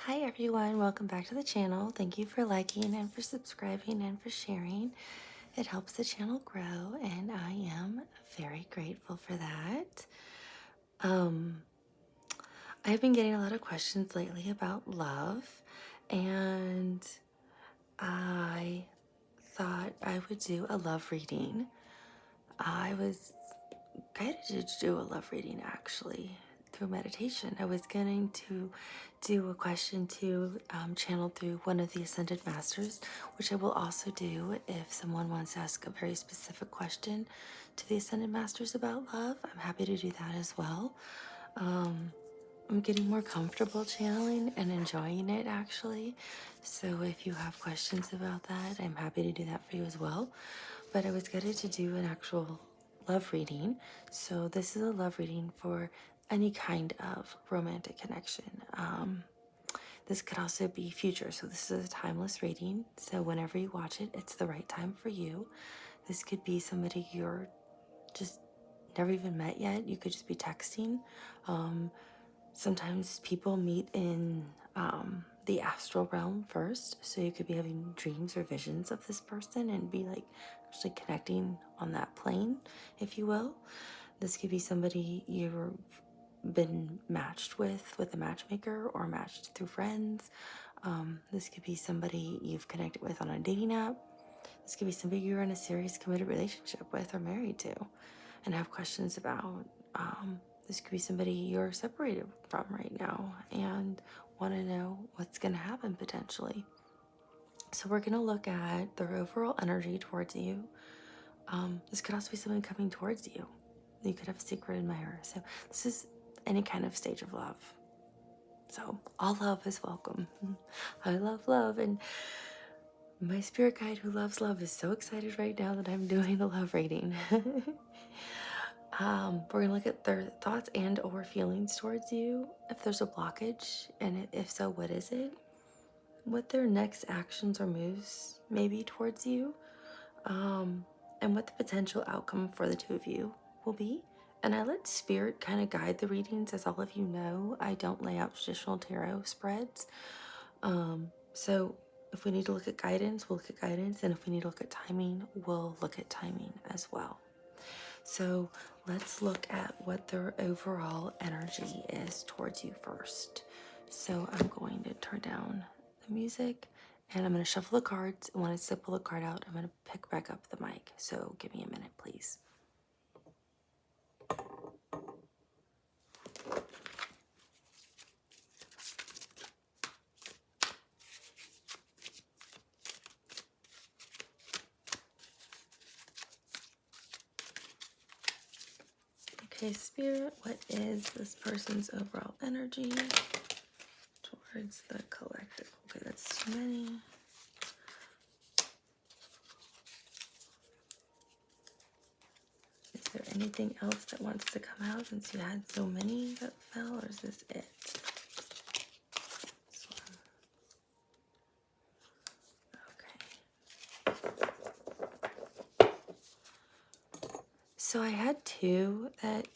Hi everyone, welcome back to the channel. Thank you for liking and for subscribing and for sharing. It helps the channel grow and I am very grateful for that. I've been getting a lot of questions lately about love, and I thought I would do a love reading. I was guided to do a love reading actually through meditation. I was going to do a question to channel through one of the Ascended Masters, which I will also do if someone wants to ask a very specific question to the Ascended Masters about love. I'm happy to do that as well. I'm getting more comfortable channeling and enjoying it actually. So if you have questions about that, I'm happy to do that for you as well. But I was guided to do an actual love reading. So this is a love reading for any kind of romantic connection. This could also be future. So this is a timeless reading. So whenever you watch it, it's the right time for you. This could be somebody you're just never even met yet. You could just be texting. Sometimes people meet in the astral realm first, so you could be having dreams or visions of this person and be like actually connecting on that plane, if you will. This could be somebody you've been matched with a matchmaker or matched through friends. This could be somebody you've connected with on a dating app. This could be somebody you're in a serious committed relationship with or married to and have questions about. This could be somebody you're separated from right now and want to know what's going to happen potentially. So we're going to look at their overall energy towards you. This could also be someone coming towards you. You could have a secret admirer. So this is any kind of stage of love. So all love is welcome. I love love, and my spirit guide who loves love is so excited right now that I'm doing a love reading. We're gonna look at their thoughts and or feelings towards you, if there's a blockage, and if so, what is it? What their next actions or moves may be towards you, and what the potential outcome for the two of you will be. And I let spirit kind of guide the readings. As all of you know, I don't lay out traditional tarot spreads. So if we need to look at guidance, we'll look at guidance, and if we need to look at timing, we'll look at timing as well. So let's look at what their overall energy is towards you first. So I'm going to turn down the music and I'm going to shuffle the cards. And when I pull the card out, I'm going to pick back up the mic. So give me a minute, please. Okay, Spirit, what is this person's overall energy towards the collective? Okay, that's too many. Is there anything else that wants to come out since you had so many that fell, or is this it? This one. Okay. So I had two that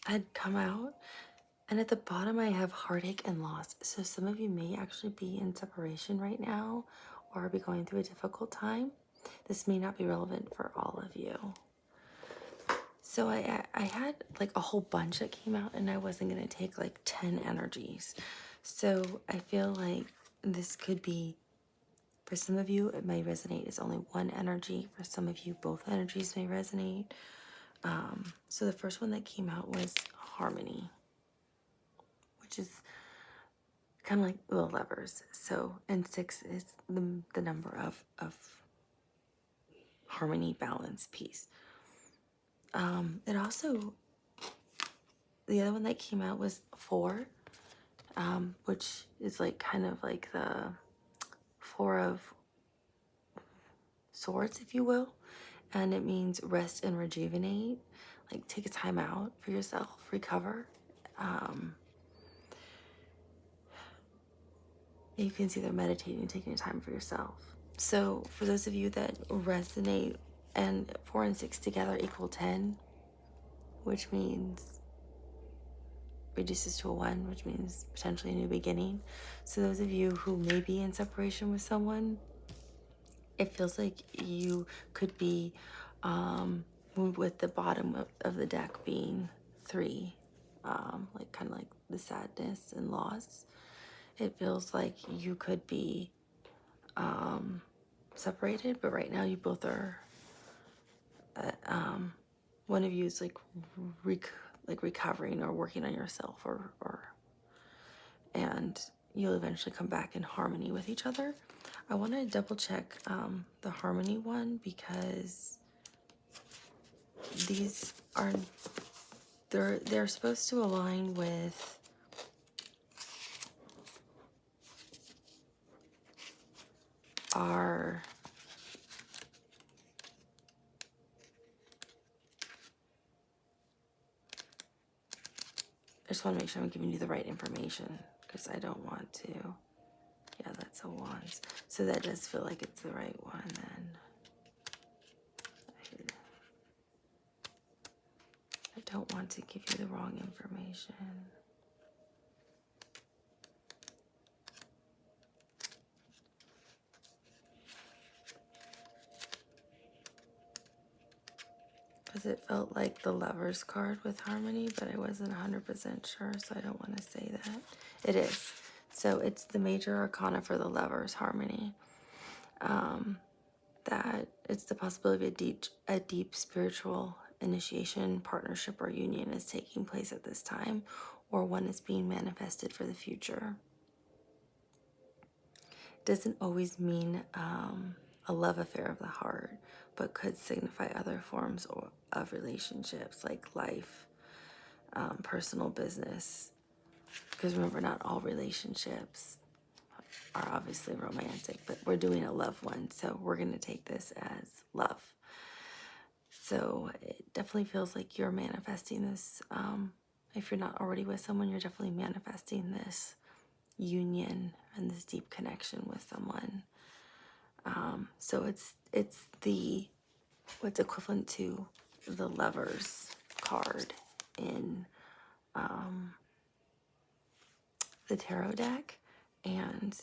had come out, and at the bottom I have heartache and loss. So some of you may actually be in separation right now or be going through a difficult time. This may not be relevant for all of you. So I had like a whole bunch that came out, and I wasn't going to take like 10 energies. So I feel like this could be, for some of you, it may resonate as only one energy. For some of you, both energies may resonate. So the first one that came out was harmony, which is kind of like the lovers. So, and 6 is the number of harmony, balance, peace. It also, the other one that came out was 4, which is like kind of like the 4 of swords, if you will. And it means rest and rejuvenate, like take a time out for yourself, recover. You can see they're meditating, taking time for yourself. So for those of you that resonate, and 4 and 6 together equal 10, which means reduces to a 1, which means potentially a new beginning. So those of you who may be in separation with someone, it feels like you could be with the bottom of the deck being 3, like kind of like the sadness and loss. It feels like you could be separated, but right now you both are one of you is like recovering or working on yourself, or and you'll eventually come back in harmony with each other. I want to double check the harmony one, because these are they're supposed to align with our I just want to make sure I'm giving you the right information, because I don't want to. Yeah, that's a wands. So that does feel like it's the right one then. I don't want to give you the wrong information. Because it felt like the Lovers card with harmony, but I wasn't 100% sure, so I don't want to say that. It is. So it's the major arcana for the Lovers harmony. That it's the possibility of a deep spiritual initiation, partnership, or union is taking place at this time, or one is being manifested for the future. It doesn't always mean a love affair of the heart, but could signify other forms of relationships, like life, personal, business. Because remember, not all relationships are obviously romantic, but we're doing a love one, so we're going to take this as love. So it definitely feels like you're manifesting this. If you're not already with someone, you're definitely manifesting this union and this deep connection with someone. So it's the what's equivalent to the Lovers card in the tarot deck, and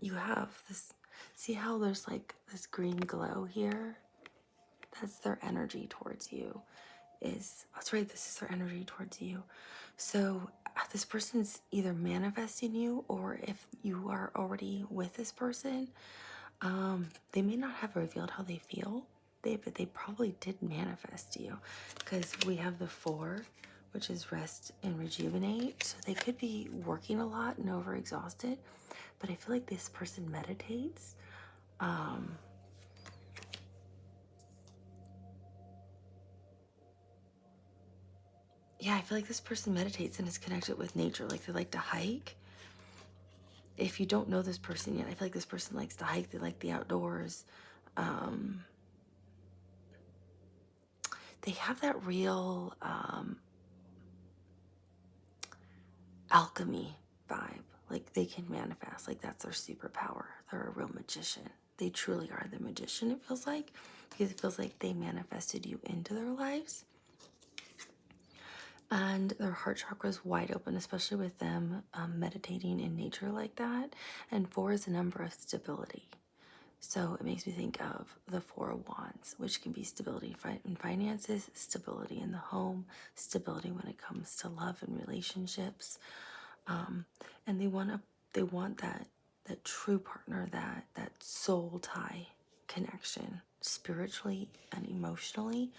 you have this. See how there's like this green glow here? That's their energy towards you. That's right, this is their energy towards you. So this person's either manifesting you, or if you are already with this person, they may not have revealed how they feel, but they probably did manifest you, because we have the 4, which is rest and rejuvenate. So they could be working a lot and overexhausted, but I feel like this person meditates. Yeah, I feel like this person meditates and is connected with nature. Like they like to hike. If you don't know this person yet, I feel like this person likes to hike. They like the outdoors. They have that real alchemy vibe. Like they can manifest. Like that's their superpower. They're a real magician. They truly are the magician, it feels like, because it feels like they manifested you into their lives. And their heart chakra is wide open, especially with them meditating in nature like that. And 4 is a number of stability. So it makes me think of the 4 of Wands, which can be stability in finances, stability in the home, stability when it comes to love and relationships. And they want that true partner, that soul tie connection, spiritually and emotionally,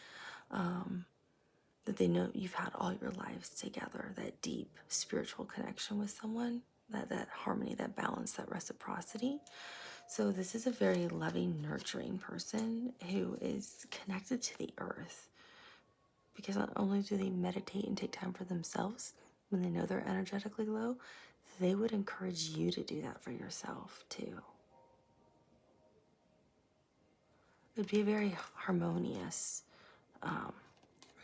that they know you've had all your lives together, that deep spiritual connection with someone, that harmony, that balance, that reciprocity. So this is a very loving, nurturing person who is connected to the earth, because not only do they meditate and take time for themselves when they know they're energetically low, they would encourage you to do that for yourself too. It would be a very harmonious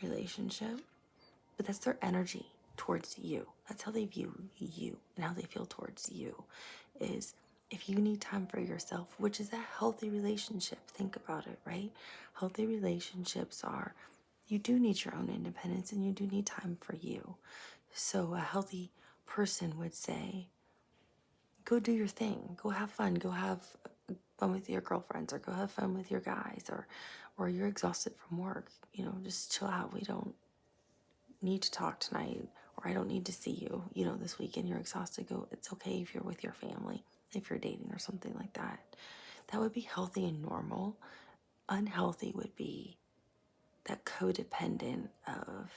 relationship, but that's their energy towards you. That's how they view you and how they feel towards you. Is if you need time for yourself, which is a healthy relationship, think about it, right? Healthy relationships are, you do need your own independence and you do need time for you. So a healthy person would say, go do your thing, go have fun, go have fun with your girlfriends, or go have fun with your guys, or you're exhausted from work, just chill out. We don't need to talk tonight, or I don't need to see you, this weekend. You're exhausted. Go. It's okay if you're with your family, if you're dating or something like that. That would be healthy and normal. Unhealthy would be that codependent of,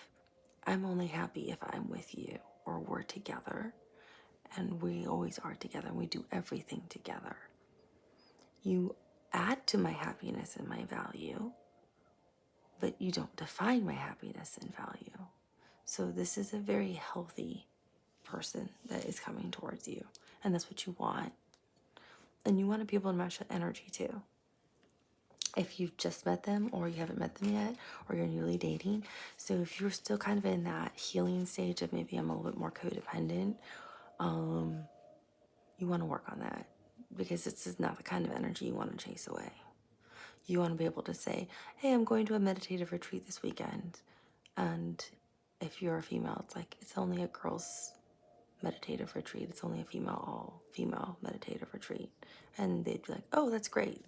I'm only happy if I'm with you or we're together, and we always are together and we do everything together. You add to my happiness and my value, but you don't define my happiness and value. So this is a very healthy person that is coming towards you, and that's what you want. And you want to be able to match that energy too. If you've just met them, or you haven't met them yet, or you're newly dating. So if you're still kind of in that healing stage of maybe I'm a little bit more codependent, you want to work on that, because this is not the kind of energy you want to chase away. You want to be able to say, hey, I'm going to a meditative retreat this weekend. And if you're a female, it's like, it's only a girls' meditative retreat. It's only a all-female meditative retreat. And they'd be like, oh, that's great.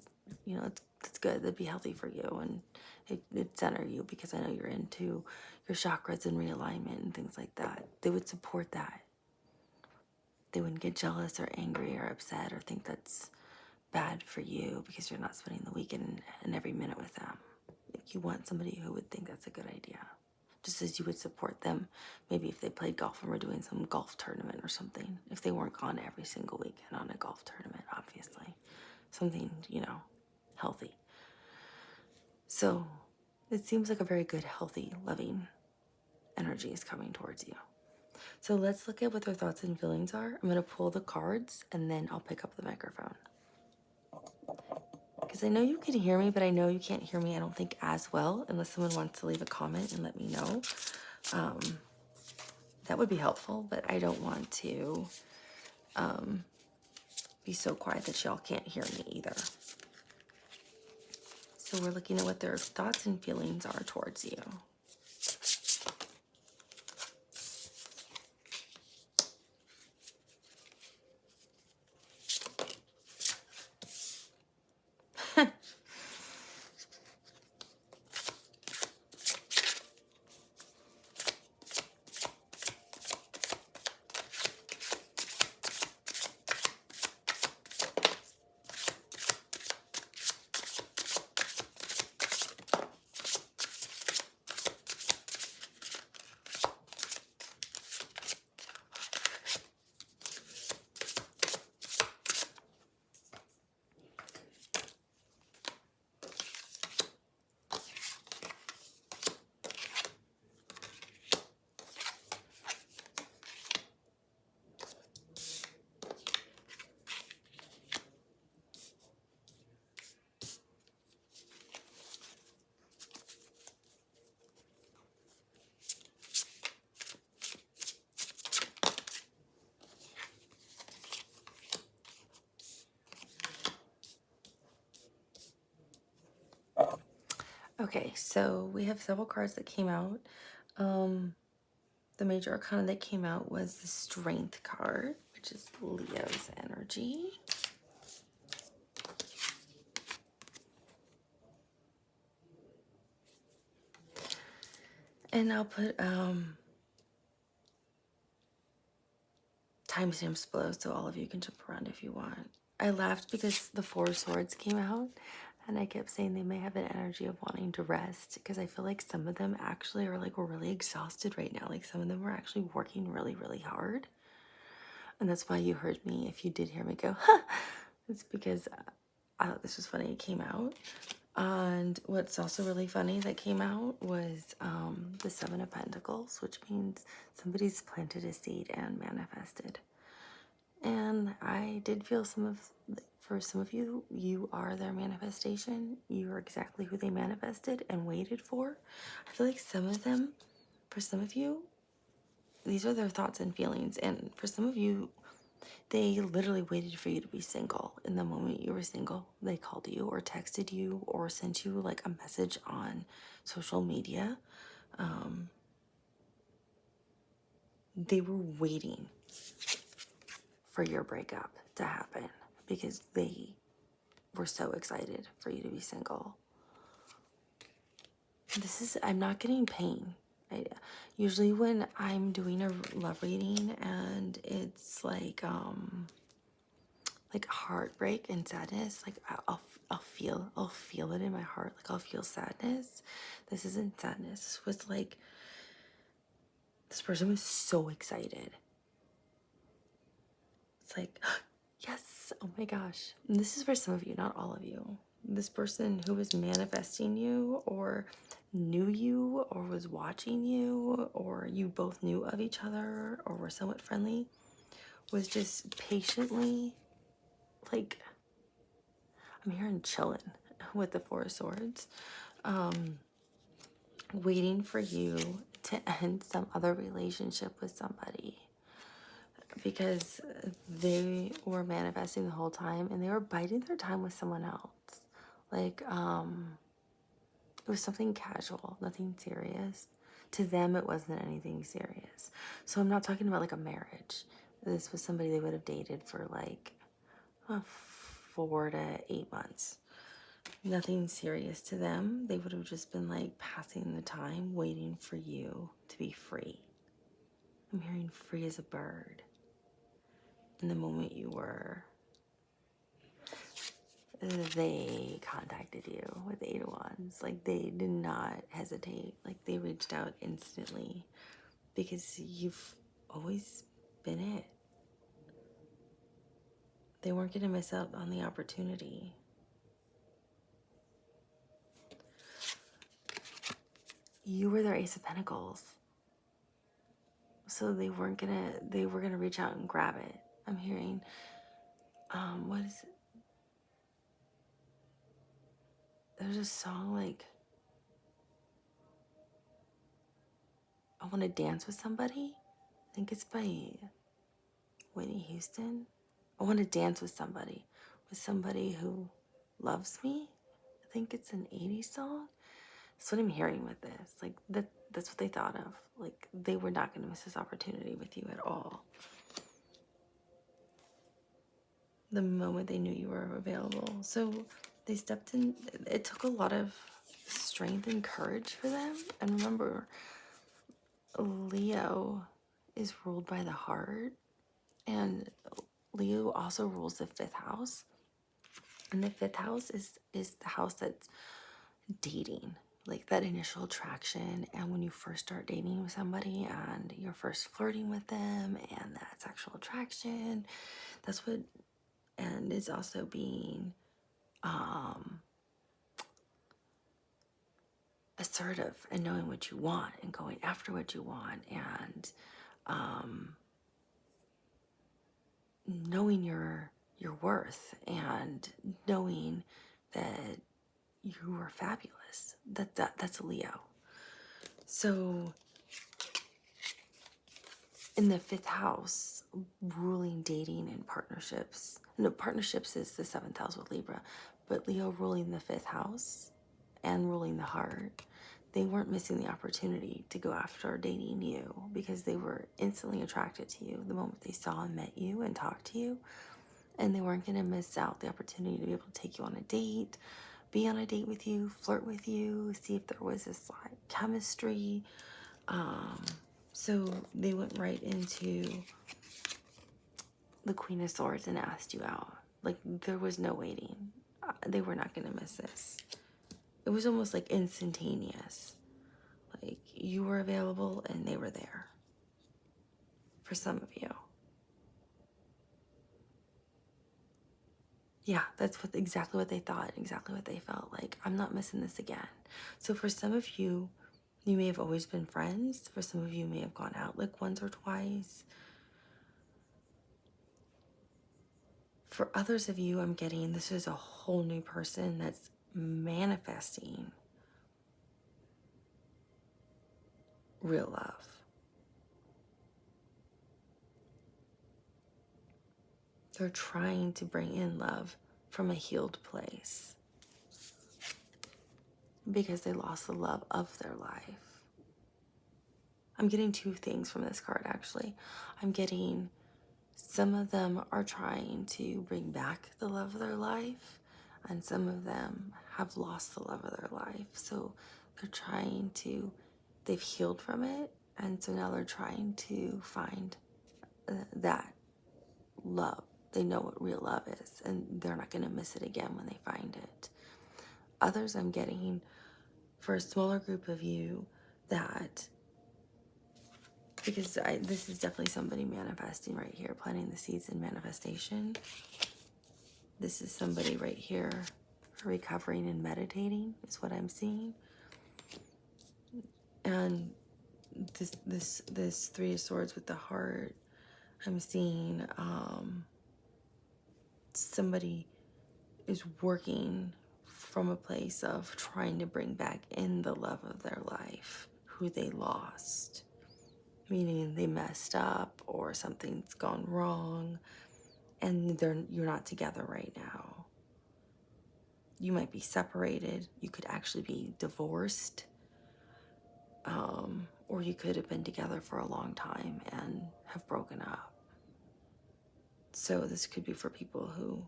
That's good. That'd be healthy for you. And it'd center you, because I know you're into your chakras and realignment and things like that. They would support that. They wouldn't get jealous or angry or upset or think that's bad for you because you're not spending the weekend and every minute with them. You want somebody who would think that's a good idea. Just as you would support them, maybe if they played golf and were doing some golf tournament or something. If they weren't gone every single weekend on a golf tournament, obviously. Something, healthy. So it seems like a very good, healthy, loving energy is coming towards you. So let's look at what their thoughts and feelings are. I'm going to pull the cards, and then I'll pick up the microphone. Because I know you can hear me, but I know you can't hear me, I don't think, as well, unless someone wants to leave a comment and let me know. That would be helpful, but I don't want to be so quiet that y'all can't hear me either. So we're looking at what their thoughts and feelings are towards you. Okay, so we have several cards that came out. The major arcana that came out was the Strength card, which is Leo's energy. And I'll put timestamps below so all of you can jump around if you want. I laughed because the Four of Swords came out, and I kept saying they may have an energy of wanting to rest, because I feel like some of them actually are like, we're really exhausted right now. Like some of them are actually working really, really hard. And that's why you heard me, if you did hear me go, huh, it's because I thought this was funny. It came out. And what's also really funny that came out was the Seven of Pentacles, which means somebody's planted a seed and manifested. And I did feel for some of you, you are their manifestation. You are exactly who they manifested and waited for. I feel like some of them, for some of you, these are their thoughts and feelings. And for some of you, they literally waited for you to be single. In the moment you were single, they called you or texted you or sent you like a message on social media. they were waiting for your breakup to happen because they were so excited for you to be single. I'm not getting pain. Usually when I'm doing a love reading and it's like heartbreak and sadness, like I'll feel it in my heart. Like I'll feel sadness. This isn't sadness. This was like, this person was so excited. It's like, yes, oh my gosh. And this is for some of you, not all of you. This person who was manifesting you or knew you or was watching you or you both knew of each other or were somewhat friendly was just patiently, like, I'm hearing chilling with the Four of Swords, waiting for you to end some other relationship with somebody because they were manifesting the whole time and they were biding their time with someone else. Like, it was something casual, nothing serious. To them, it wasn't anything serious. So I'm not talking about like a marriage. This was somebody they would have dated for like 4 to 8 months. Nothing serious to them. They would have just been like passing the time, waiting for you to be free. I'm hearing free as a bird. In the moment you were, they contacted you with 8 of Wands. Like they did not hesitate. Like they reached out instantly because you've always been it. They weren't going to miss out on the opportunity. You were their Ace of Pentacles. So they were gonna reach out and grab it. I'm hearing, what is it? There's a song like, I Want to Dance with Somebody. I think it's by Whitney Houston. I want to dance with somebody who loves me. I think it's an 80s song. That's what I'm hearing with this. Like that's what they thought of. Like they were not going to miss this opportunity with you at all. The moment they knew you were available. So they stepped in. It took a lot of strength and courage for them. And remember, Leo is ruled by the heart. And Leo also rules the 5th house. And the 5th house is the house that's dating, like that initial attraction. And when you first start dating with somebody and you're first flirting with them and that sexual attraction, that's what, and it's also being assertive and knowing what you want and going after what you want and knowing your worth and knowing that you are fabulous. That's a Leo. So in the 5th house, ruling dating and partnerships. No, partnerships is the 7th house with Libra, but Leo ruling the 5th house and ruling the heart. They weren't missing the opportunity to go after dating you because they were instantly attracted to you the moment they saw and met you and talked to you. And they weren't going to miss out the opportunity to be able to take you on a date, be on a date with you, flirt with you, see if there was this like chemistry. So they went right into the Queen of Swords and asked you out. Like there was no waiting. They were not going to miss this. It was almost like instantaneous. Like you were available and they were there. For some of you. Yeah, that's exactly what they thought, exactly what they felt. Like, I'm not missing this again. So for some of you, you may have always been friends. For some of you, may have gone out like once or twice. For others of you, I'm getting this is a whole new person that's manifesting real love. They're trying to bring in love from a healed place because they lost the love of their life. I'm getting two things from this card, actually. I'm getting some of them are trying to bring back the love of their life, and some of them have lost the love of their life. So they're trying to, they've healed from it, and so now they're trying to find that love. They know what real love is, and they're not going to miss it again when they find it. Others I'm getting for a smaller group of you that, because this is definitely somebody manifesting right here, planting the seeds in manifestation. This is somebody right here recovering and meditating is what I'm seeing. And this Three of Swords with the heart, I'm seeing somebody is working from a place of trying to bring back in the love of their life, who they lost. Meaning they messed up or something's gone wrong and you're not together right now. You might be separated. You could actually be divorced. Or you could have been together for a long time and have broken up. So this could be for people who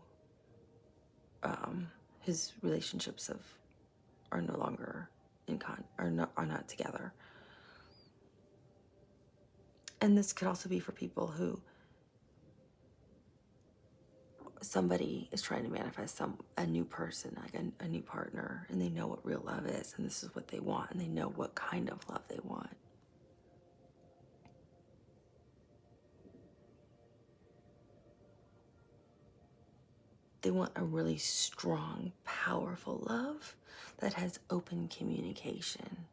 his relationships are no longer are not together. And this could also be for people who somebody is trying to manifest a new person, like a new partner, and they know what real love is, and this is what they want, and they know what kind of love they want. They want a really strong, powerful love that has open communication.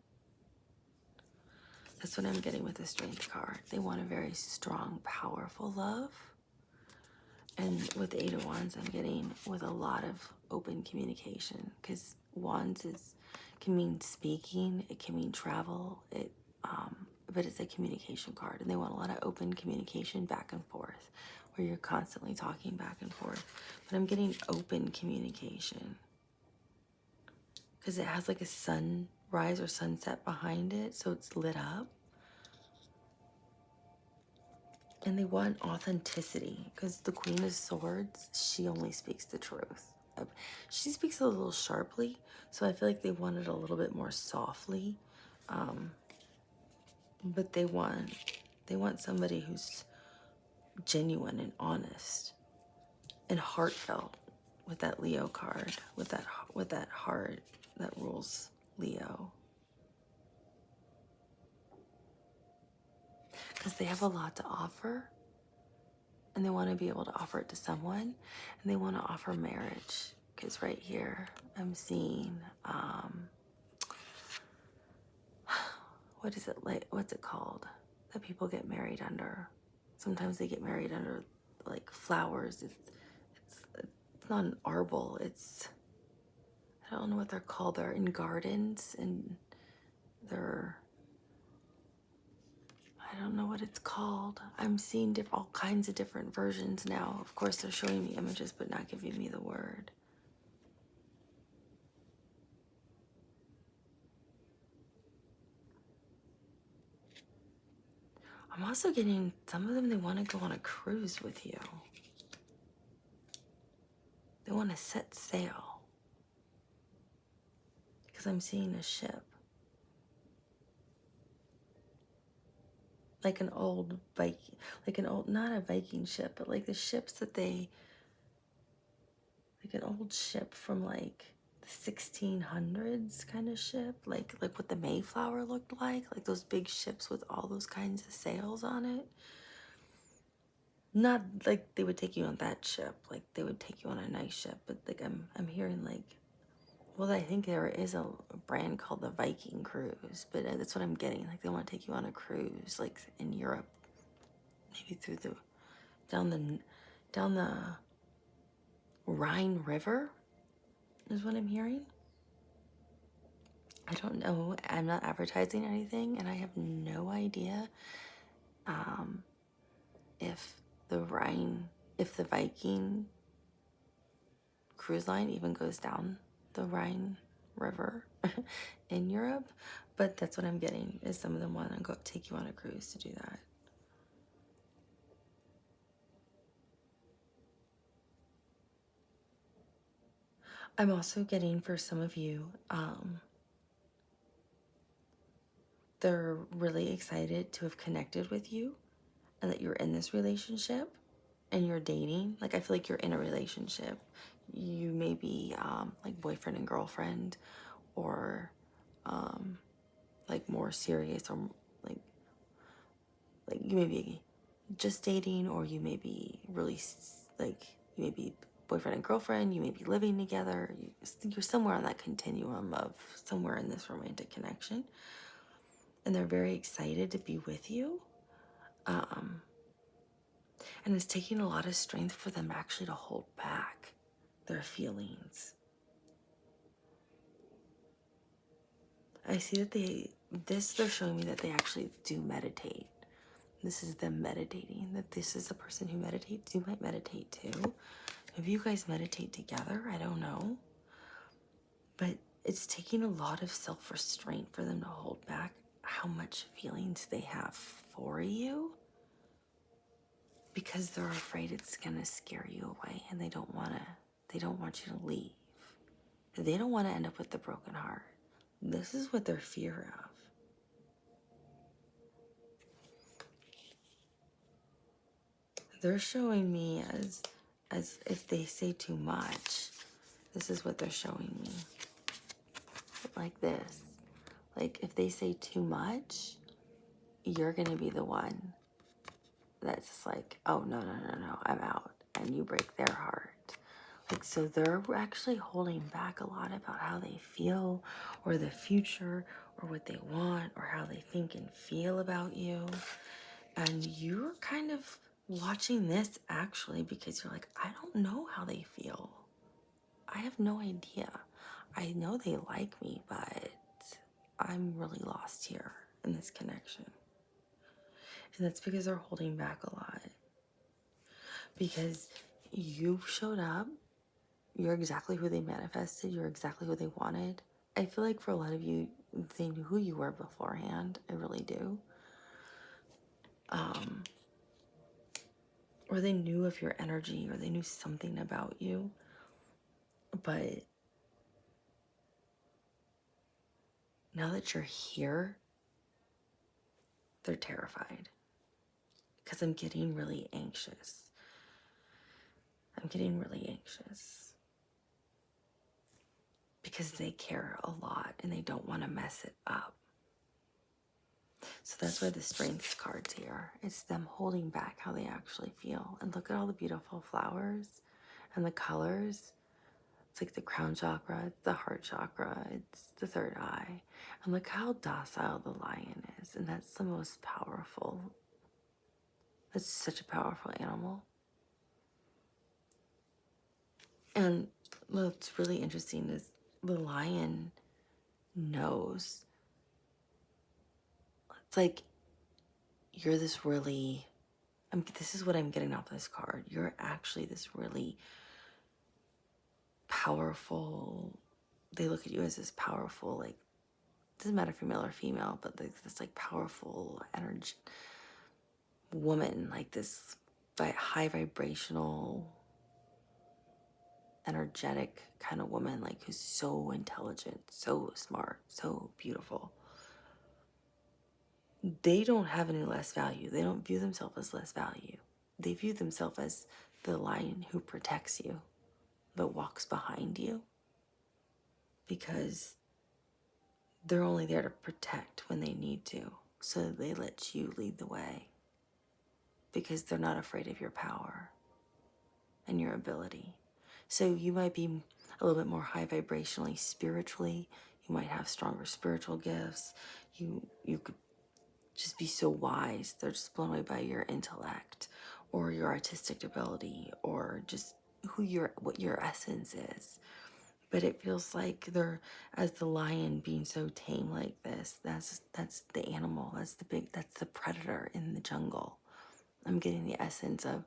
That's what I'm getting with the Strength card. They want a very strong, powerful love. And with the Eight of Wands, I'm getting with a lot of open communication, because Wands can mean speaking, it can mean travel, but it's a communication card, and they want a lot of open communication back and forth, where you're constantly talking back and forth. But I'm getting open communication because it has like a sunrise or sunset behind it, so it's lit up. And they want authenticity, because the Queen of Swords, she only speaks the truth. She speaks a little sharply, so I feel like they want it a little bit more softly. But they want somebody who's genuine and honest and heartfelt, with that Leo card, with that heart that rules Leo. Because they have a lot to offer, and they want to be able to offer it to someone, and they want to offer marriage. Because right here I'm seeing what is it, like, what's it called that people get married under? Sometimes they get married under like flowers. It's not an arbor, it's, I don't know what they're called. They're in gardens, and they're, I don't know what it's called. I'm seeing all kinds of different versions now. Of course, they're showing me images, but not giving me the word. I'm also getting, some of them, they want to go on a cruise with you. They want to set sail. Because I'm seeing a ship. Like an old Viking, like an old, not a Viking ship, but like the ships that like an old ship from like the 1600s kind of ship, like what the Mayflower looked like those big ships with all those kinds of sails on it. Not like they would take you on that ship, like they would take you on a nice ship, but like I'm hearing like, well, I think there is a brand called the Viking Cruise, but that's what I'm getting. Like they want to take you on a cruise, like in Europe, maybe through down the Rhine River, is what I'm hearing. I don't know. I'm not advertising anything, and I have no idea if the Viking cruise line even goes down the Rhine River in Europe, But that's what I'm getting, is some of them want to go take you on a cruise to do that. I'm also getting, for some of you, they're really excited to have connected with you and that you're in this relationship and you're dating. Like, I feel like you're in a relationship. You may be like boyfriend and girlfriend, or like more serious, or like you may be just dating, or you may be really like, you may be boyfriend and girlfriend, you may be living together. You're somewhere on that continuum of somewhere in this romantic connection, and they're very excited to be with you. And it's taking a lot of strength for them actually to hold back their feelings. I see that they're showing me that they actually do meditate. This is them meditating, that this is a person who meditates. You might meditate too. If you guys meditate together, I don't know. But it's taking a lot of self-restraint for them to hold back how much feelings they have for you, because they're afraid it's gonna scare you away, and they don't want you to leave. They don't want to end up with the broken heart. This is what they're fear of. They're showing me as if they say too much. This is what they're showing me. Like this. Like, if they say too much, you're gonna be the one that's just like, oh, no, I'm out. And you break their heart. Like, so they're actually holding back a lot about how they feel, or the future, or what they want, or how they think and feel about you. And you're kind of watching this actually because you're like, I don't know how they feel. I have no idea. I know they like me, but I'm really lost here in this connection. And that's because they're holding back a lot. Because you showed up, you're exactly who they manifested, you're exactly who they wanted. I feel like for a lot of you, they knew who you were beforehand. I really do. Or they knew of your energy, or they knew something about you. But now that you're here, they're terrified. Because I'm getting really anxious. Because they care a lot and they don't want to mess it up. So that's why the strength card's here. It's them holding back how they actually feel. And look at all the beautiful flowers and the colors. It's like the crown chakra, it's the heart chakra, it's the third eye. And look how docile the lion is. And that's the most powerful. That's such a powerful animal. And what's really interesting is the lion knows. It's like you're this really, this is what I'm getting off this card. You're actually this really powerful, they look at you as this powerful, like, doesn't matter if you're male or female, but this like powerful energy woman, like this high vibrational, energetic kind of woman, like who's so intelligent, so smart, so beautiful. They don't have any less value. They don't view themselves as less value. They view themselves as the lion who protects you, but walks behind you, because they're only there to protect when they need to. So they let you lead the way because they're not afraid of your power and your ability. So you might be a little bit more high vibrationally, spiritually. You might have stronger spiritual gifts. You could just be so wise. They're just blown away by your intellect or your artistic ability, or just what your essence is. But it feels like they're, as the lion being so tame like this, that's the animal, that's the predator in the jungle. I'm getting the essence of,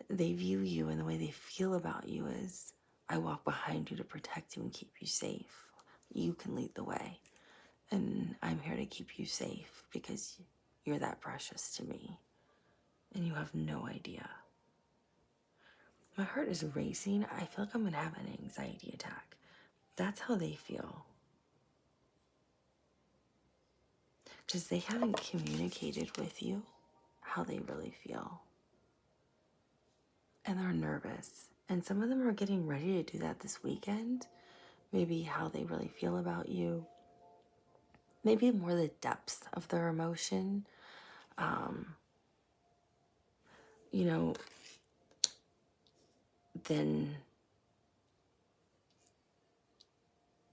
they view you, and the way they feel about you is, I walk behind you to protect you and keep you safe. You can lead the way. And I'm here to keep you safe because you're that precious to me. And you have no idea. My heart is racing. I feel like I'm going to have an anxiety attack. That's how they feel. Because they haven't communicated with you how they really feel. And they're nervous. And some of them are getting ready to do that this weekend. Maybe how they really feel about you. Maybe more the depths of their emotion. You know, then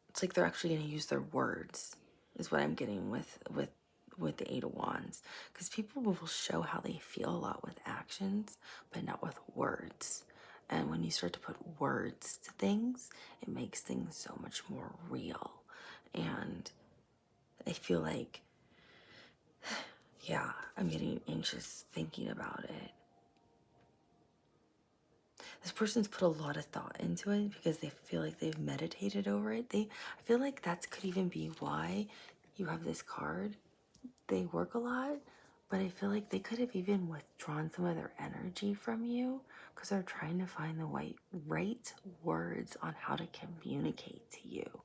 it's like they're actually going to use their words, is what I'm getting with the Eight of Wands. Because people will show how they feel a lot with actions, but not with words. And when you start to put words to things, it makes things so much more real. And I feel like, yeah, I'm getting anxious thinking about it. This person's put a lot of thought into it because they feel like they've meditated over it. I feel like that could even be why you have this card. They work a lot, but I feel like they could have even withdrawn some of their energy from you because they're trying to find the right words on how to communicate to you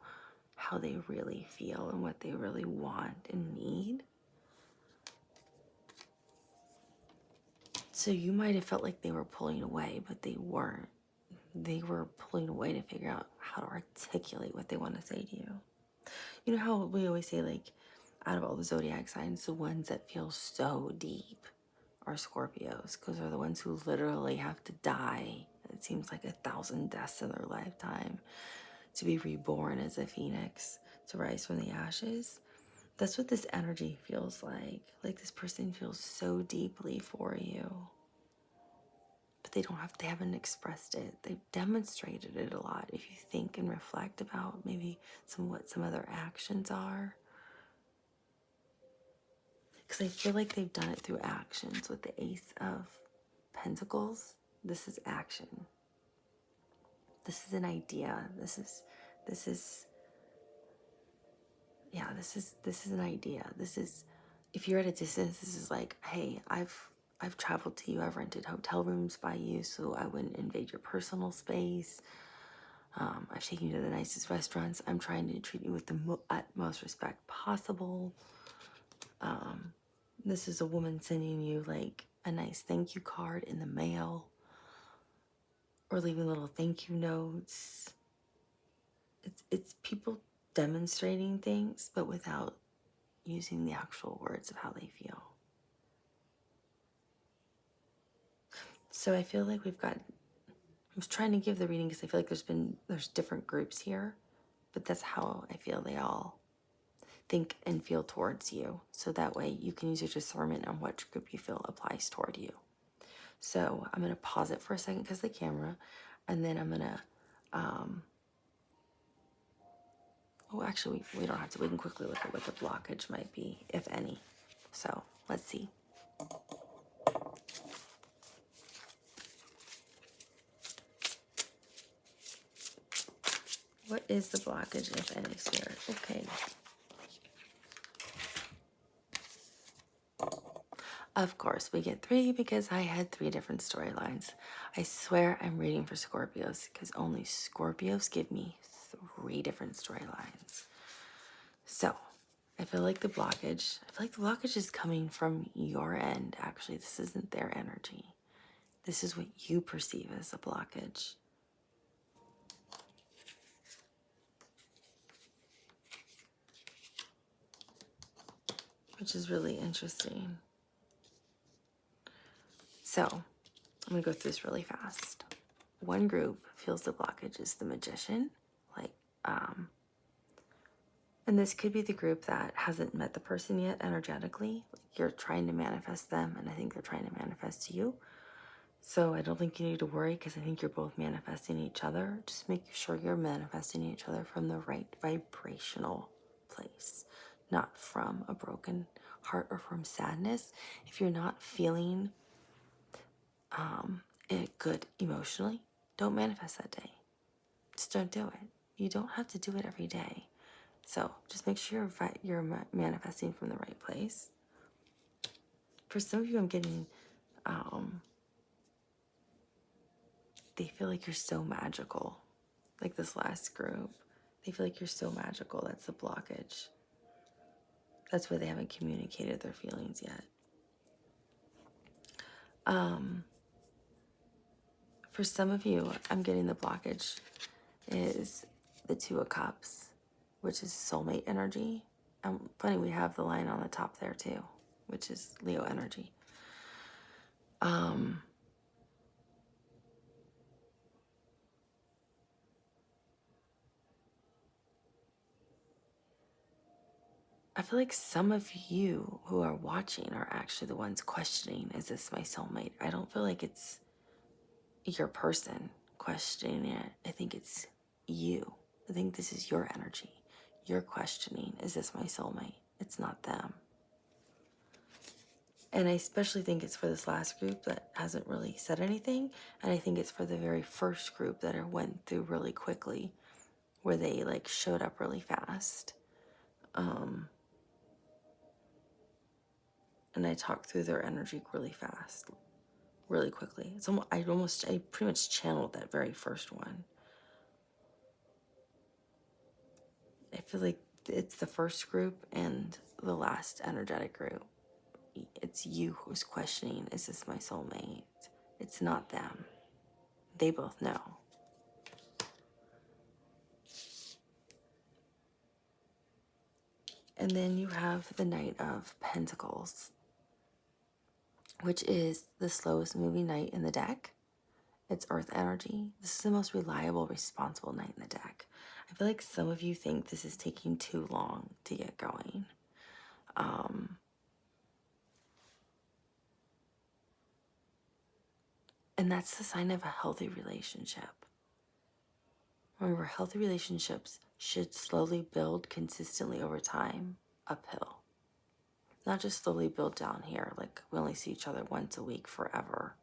how they really feel and what they really want and need. So you might have felt like they were pulling away, but they weren't. They were pulling away to figure out how to articulate what they want to say to you. You know how we always say, like, out of all the zodiac signs, the ones that feel so deep are Scorpios, because they're the ones who literally have to die. It seems like 1,000 deaths in their lifetime to be reborn as a phoenix, to rise from the ashes. That's what this energy feels like. Like this person feels so deeply for you. But they haven't expressed it. They've demonstrated it a lot. If you think and reflect about maybe what some of their actions are. Because I feel like they've done it through actions with the Ace of Pentacles. This is action. This is an idea. This is an idea. This is, if you're at a distance, this is like, hey, I've traveled to you. I've rented hotel rooms by you so I wouldn't invade your personal space. I've taken you to the nicest restaurants. I'm trying to treat you with the utmost respect possible. This is a woman sending you like a nice thank you card in the mail or leaving little thank you notes. It's people demonstrating things, but without using the actual words of how they feel. So I feel like I was trying to give the reading because I feel like there's different groups here, but that's how I feel they all think and feel towards you. So that way you can use your discernment on which group you feel applies toward you. So I'm going to pause it for a second because of the camera, and then I'm going to, oh, actually, we don't have to. We can quickly look at what the blockage might be, if any. So let's see. What is the blockage, if any, Spirit? Okay. Of course, we get 3 because I had 3 different storylines. I swear I'm reading for Scorpios because only Scorpios give me 3 different storylines. So, I feel like the blockage is coming from your end. Actually, this isn't their energy. This is what you perceive as a blockage. Which is really interesting. So, I'm going to go through this really fast. One group feels the blockage is the Magician. Like, and this could be the group that hasn't met the person yet energetically. Like you're trying to manifest them, and I think they're trying to manifest you. So I don't think you need to worry because I think you're both manifesting each other. Just make sure you're manifesting each other from the right vibrational place, not from a broken heart or from sadness. If you're not feeling it good emotionally, don't manifest that day. Just don't do it. You don't have to do it every day. So just make sure you're manifesting from the right place. For some of you, I'm getting, they feel like you're so magical. Like this last group, they feel like you're so magical. That's the blockage. That's why they haven't communicated their feelings yet. For some of you, I'm getting the blockage is the Two of Cups, which is soulmate energy. Funny, we have the line on the top there too, which is Leo energy. I feel like some of you who are watching are actually the ones questioning, is this my soulmate? I don't feel like it's your person questioning it. I think it's you. I think this is your energy. You're questioning, is this my soulmate? It's not them. And I especially think it's for this last group that hasn't really said anything. And I think it's for the very first group that went through really quickly, where they like showed up really fast. And I talked through their energy really fast, really quickly. It's almost, I pretty much channeled that very first one. I feel like it's the first group and the last energetic group. It's you who's questioning, is this my soulmate? It's not them. They both know. And then you have the Knight of Pentacles, which is the slowest moving knight in the deck. It's earth energy. This is the most reliable, responsible knight in the deck. I feel like some of you think this is taking too long to get going. And that's the sign of a healthy relationship. Remember, healthy relationships should slowly build consistently over time, uphill. Not just slowly build down here, like we only see each other once a week forever.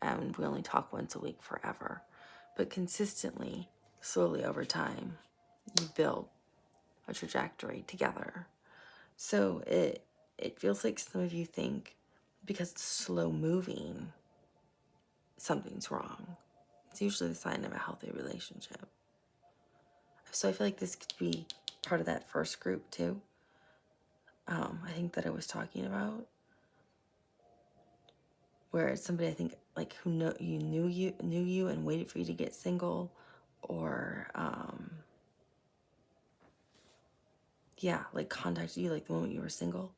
And we only talk once a week forever. But consistently, slowly over time, you build a trajectory together. So it feels like some of you think because it's slow moving, something's wrong. It's usually the sign of a healthy relationship. So I feel like this could be part of that first group too. I think that I was talking about, where it's somebody I think like who knew you and waited for you to get single, or yeah, like contacted you like the moment you were single.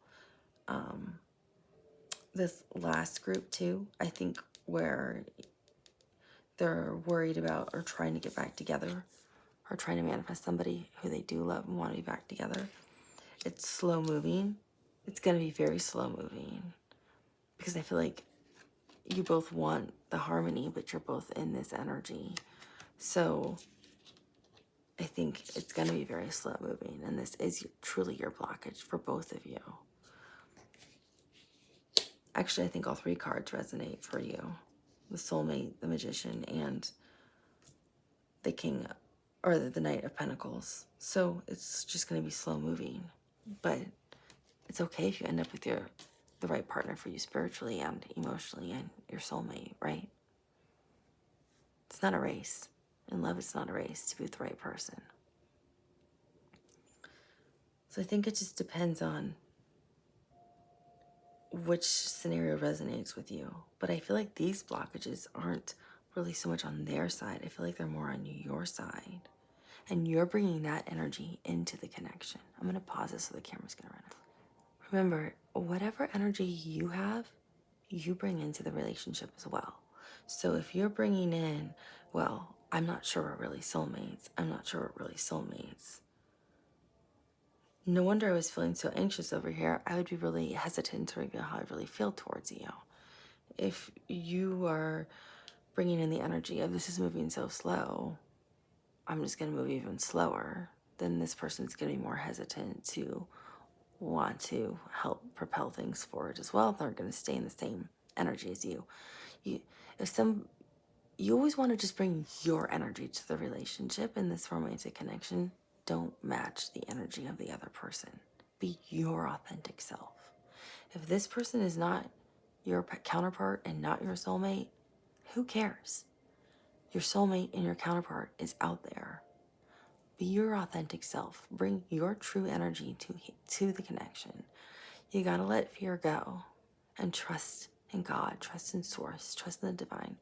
This last group too, I think, where they're worried about or trying to get back together, or trying to manifest somebody who they do love and want to be back together. It's slow moving. It's going to be very slow moving, because I feel like you both want the harmony, but you're both in this energy. So I think it's going to be very slow moving, and this is truly your blockage for both of you. Actually, I think all three cards resonate for you. The Soulmate, the Magician, and the King, or the Knight of Pentacles. So it's just going to be slow moving, but it's okay if you end up with the right partner for you spiritually and emotionally, and your soulmate, right? It's not a race. In love, it's not a race to be with the right person. So I think it just depends on which scenario resonates with you. But I feel like these blockages aren't really so much on their side. I feel like they're more on your side. And you're bringing that energy into the connection. I'm going to pause this so the camera's going to run out. Remember, whatever energy you have, you bring into the relationship as well. So if you're bringing in, well, I'm not sure we're really soulmates. I'm not sure we're really soulmates. No wonder I was feeling so anxious over here. I would be really hesitant to reveal how I really feel towards you. If you are bringing in the energy of this is moving so slow, I'm just going to move even slower, then this person's going to be more hesitant to want to help propel things forward as well. They're going to stay in the same energy as you. You always want to just bring your energy to the relationship in this romantic connection. don't match the energy of the other person. Be your authentic self. If this person is not your counterpart and not your soulmate, who cares? Your soulmate and your counterpart is out there. Be your authentic self. Bring your true energy to the connection. You gotta let fear go and trust in God, trust in Source, trust in the divine,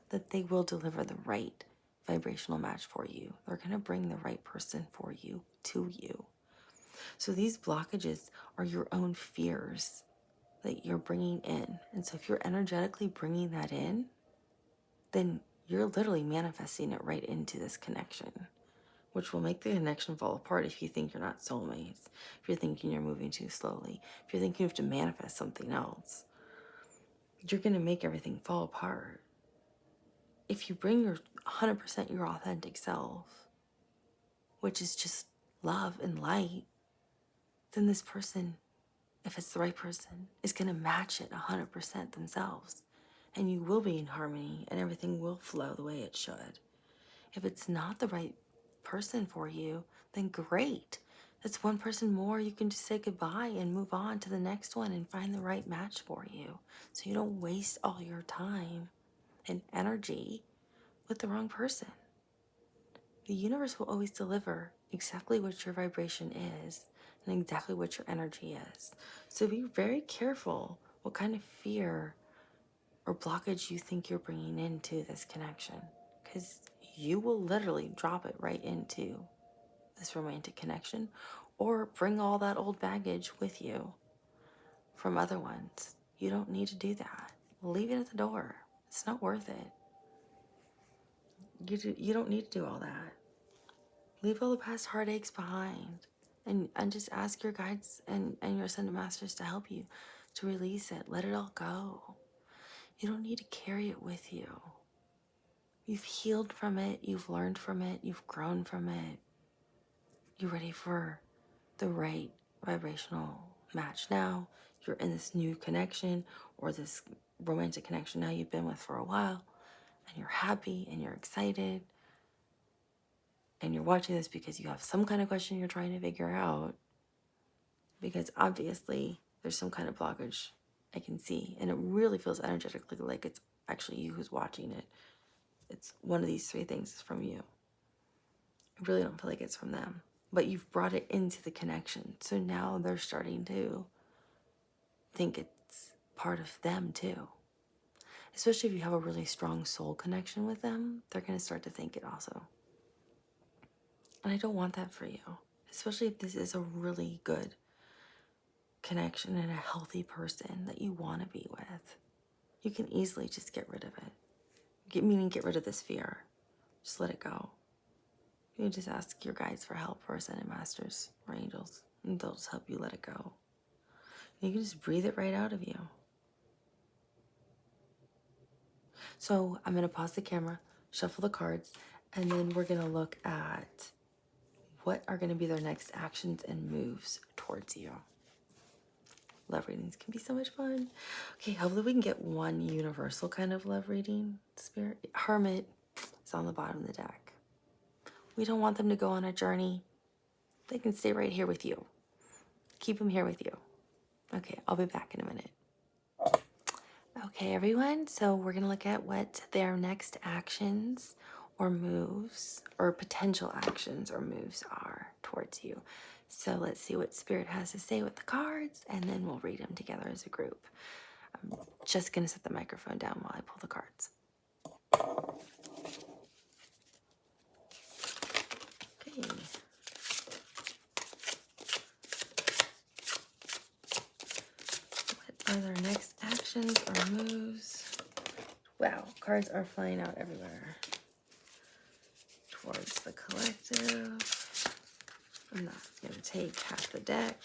that they will deliver the right vibrational match for you. They're gonna bring the right person for you to you. So these blockages are your own fears that you're bringing in. And so if you're energetically bringing that in, then you're literally manifesting it right into this connection, which will make the connection fall apart if you think you're not soulmates, if you're thinking you're moving too slowly, if you're thinking you have to manifest something else. You're going to make everything fall apart. If you bring your 100% your authentic self, which is just love and light, then this person, if it's the right person, is going to match it 100% themselves. And you will be in harmony and everything will flow the way it should. If it's not the right person for you, then great. That's one person more. You can just say goodbye and move on to the next one and find the right match for you. So you don't waste all your time and energy with the wrong person. The universe will always deliver exactly what your vibration is and exactly what your energy is. So be very careful what kind of fear or blockage you think you're bringing into this connection, because you will literally drop it right into this romantic connection or bring all that old baggage with you from other ones. You don't need to do that. Leave it at the door. It's not worth it. You don't need to do all that. Leave all the past heartaches behind and just ask your guides and your ascended masters to help you to release it. Let it all go. You don't need to carry it with you. You've healed from it. You've learned from it. You've grown from it. You're ready for the right vibrational match now. You're in this new connection or this romantic connection now you've been with for a while, and you're happy and you're excited. And you're watching this because you have some kind of question you're trying to figure out, because obviously there's some kind of blockage I can see, and it really feels energetically like it's actually you who's watching it. It's one of these three things is from you. I really don't feel like it's from them, but you've brought it into the connection. So now they're starting to think it's part of them too. Especially if you have a really strong soul connection with them, they're going to start to think it also. And I don't want that for you, especially if this is a really good connection and a healthy person that you want to be with. You can easily just get rid of it. Meaning get rid of this fear. Just let it go. You can just ask your guides for help, or ascended masters or angels, and they'll just help you let it go. You can just breathe it right out of you. So I'm going to pause the camera, shuffle the cards, and then we're going to look at what are going to be their next actions and moves towards you. Love readings can be so much fun. Okay, hopefully we can get one universal kind of love reading. Spirit Hermit is on the bottom of the deck. We don't want them to go on a journey. They can stay right here with you. Keep them here with you. Okay, I'll be back in a minute. Okay, everyone, so we're going to look at what their next actions or moves or potential actions or moves are towards you. So let's see what Spirit has to say with the cards, and then we'll read them together as a group. I'm just going to set the microphone down while I pull the cards. Okay. What are their next actions or moves? Wow, cards are flying out everywhere. Towards the collective. I'm not going to take half the deck.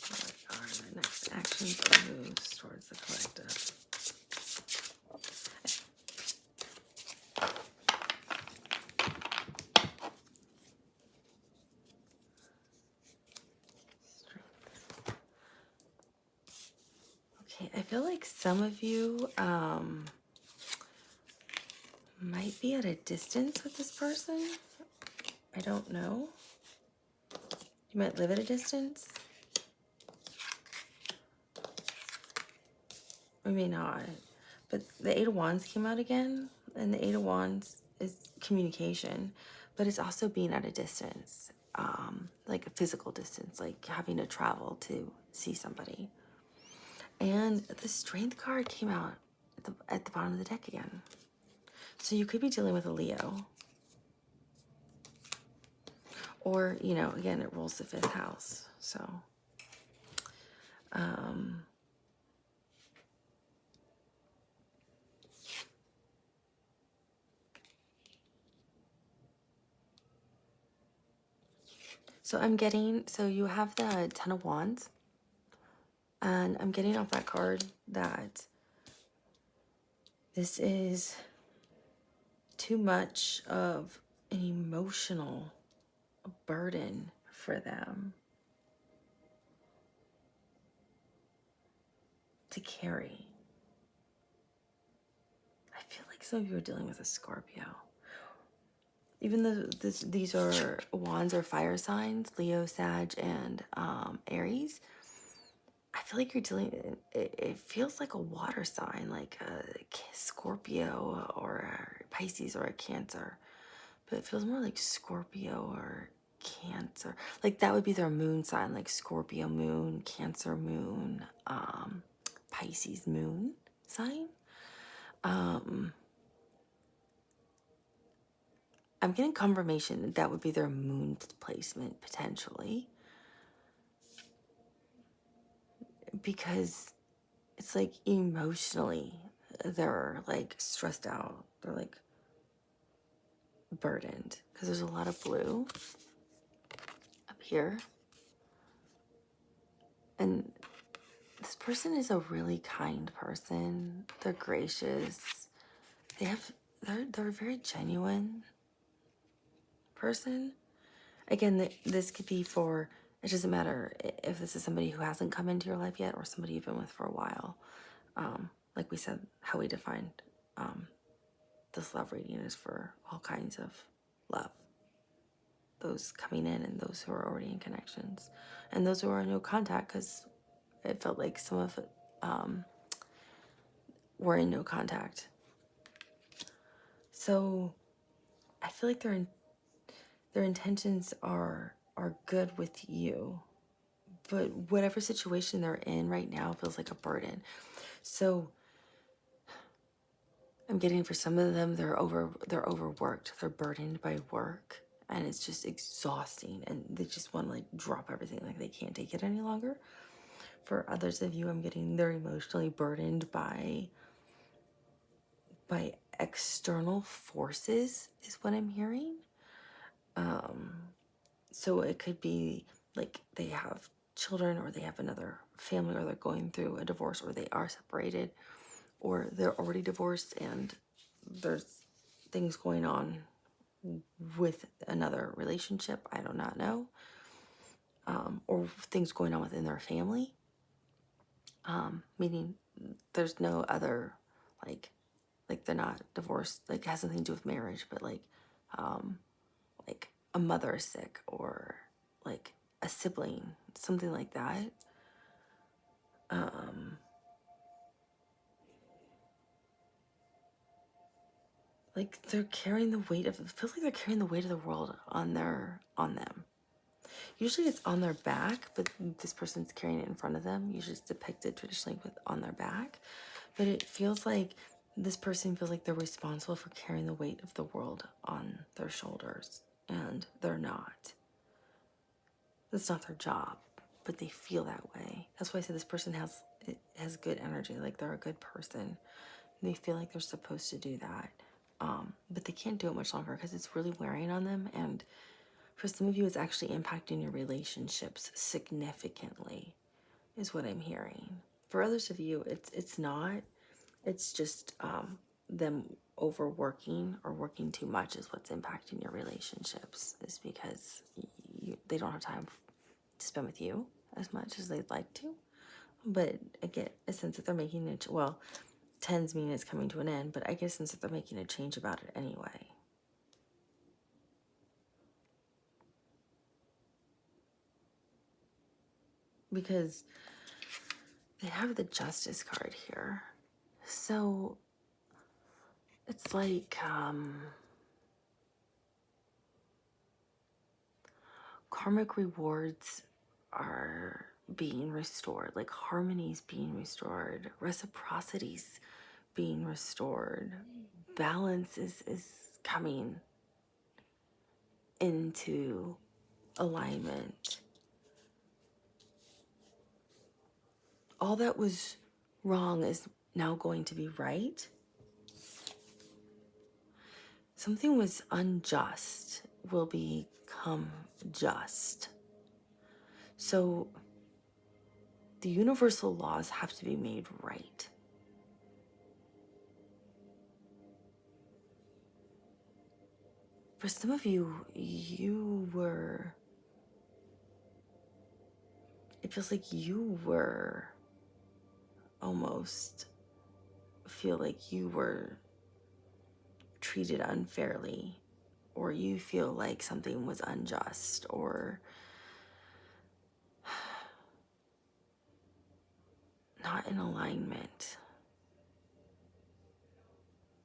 What are the next actions or moves towards the collective? Strength. Okay, I feel like some of you might be at a distance with this person. I don't know. You might live at a distance. Or may not. But the Eight of Wands came out again. And the Eight of Wands is communication. But it's also being at a distance. Like a physical distance. Like having to travel to see somebody. And the Strength card came out at the bottom of the deck again. So you could be dealing with a Leo. Or, you know, again, it rules the 5th house. So, I'm getting, so you have the Ten of Wands. And I'm getting off that card that this is too much of an emotional burden for them to carry. I feel like some of you are dealing with a Scorpio. Even though these are wands or fire signs, Leo, Sag, and Aries, I feel like you're dealing, it feels like a water sign, like a Scorpio or a Pisces or a Cancer. But it feels more like Scorpio or Cancer. Like that would be their moon sign, like Scorpio moon, Cancer moon, Pisces moon sign. I'm getting confirmation that that would be their moon placement potentially. Because it's like emotionally, they're like stressed out. They're like burdened because there's a lot of blue up here. And this person is a really kind person. They're gracious. They're a very genuine person. Again, this could be for, it doesn't matter if this is somebody who hasn't come into your life yet or somebody you've been with for a while. Like we said, how we defined this love reading is for all kinds of love. Those coming in and those who are already in connections. And those who are in no contact, because it felt like some of it were in no contact. So I feel like their intentions are good with you, but whatever situation they're in right now feels like a burden. So I'm getting, for some of them, they're overworked, they're burdened by work, and it's just exhausting, and they just want to like drop everything, like they can't take it any longer. For others of you, I'm getting they're emotionally burdened by external forces is what I'm hearing. So it could be like they have children, or they have another family, or they're going through a divorce, or they are separated, or they're already divorced and there's things going on with another relationship. I do not know. Or things going on within their family. Meaning there's no other, like they're not divorced, like it has nothing to do with marriage, but like a mother is sick, or like a sibling, something like that. Like they're carrying the weight of, it feels like they're carrying the weight of the world on them. Usually it's on their back, but this person's carrying it in front of them. Usually it's depicted traditionally with on their back. But it feels like this person feels like they're responsible for carrying the weight of the world on their shoulders, and they're not. That's not their job, but they feel that way. That's why I said this person has good energy, like they're a good person. They feel like they're supposed to do that. But they can't do it much longer because it's really wearing on them. And for some of you, it's actually impacting your relationships significantly, is what I'm hearing. For others of you, it's not. It's just them overworking or working too much is what's impacting your relationships, is because they don't have time to spend with you as much as they'd like to. But I get a sense that they're making it, well, tens mean it's coming to an end, but I get a sense that they're making a change about it anyway. because they have the Justice card here. So it's like karmic rewards are being restored, like harmony's being restored, reciprocity's being restored, balance is coming into alignment. All that was wrong is now going to be right. Something was unjust will become just. So the universal laws have to be made right. For some of you, it feels like you were almost feel like you were treated unfairly, or you feel like something was unjust, or not in alignment,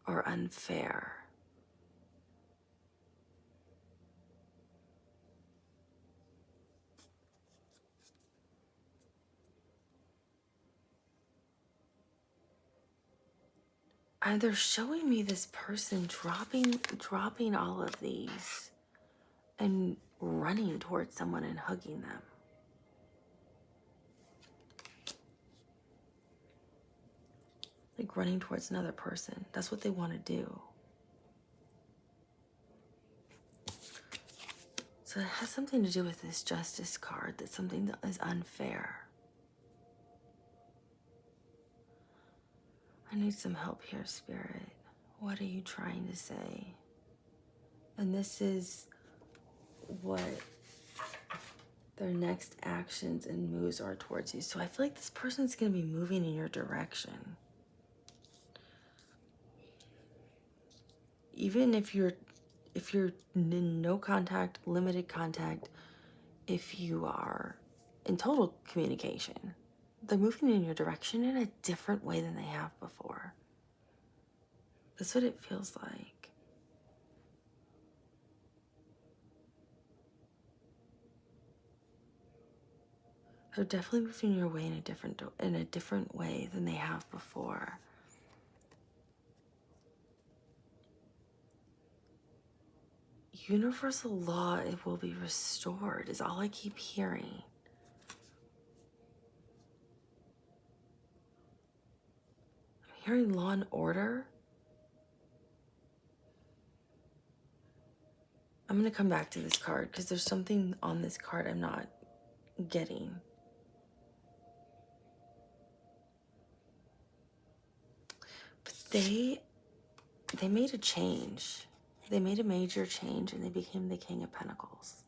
or unfair. And they're showing me this person dropping all of these and running towards someone and hugging them. Like running towards another person. That's what they want to do. So it has something to do with this Justice card, that's something that is unfair. I need some help here, Spirit. What are you trying to say? And this is what their next actions and moves are towards you. So I feel like this person's going to be moving in your direction. Even if you're in no contact, limited contact, if you are in total communication, they're moving in your direction in a different way than they have before. That's what it feels like. They're definitely moving your way in a different way than they have before. Universal law, it will be restored, is all I keep hearing. I'm hearing law and order. I'm going to come back to this card because there's something on this card I'm not getting. But they made a change. They made a major change and they became the King of Pentacles.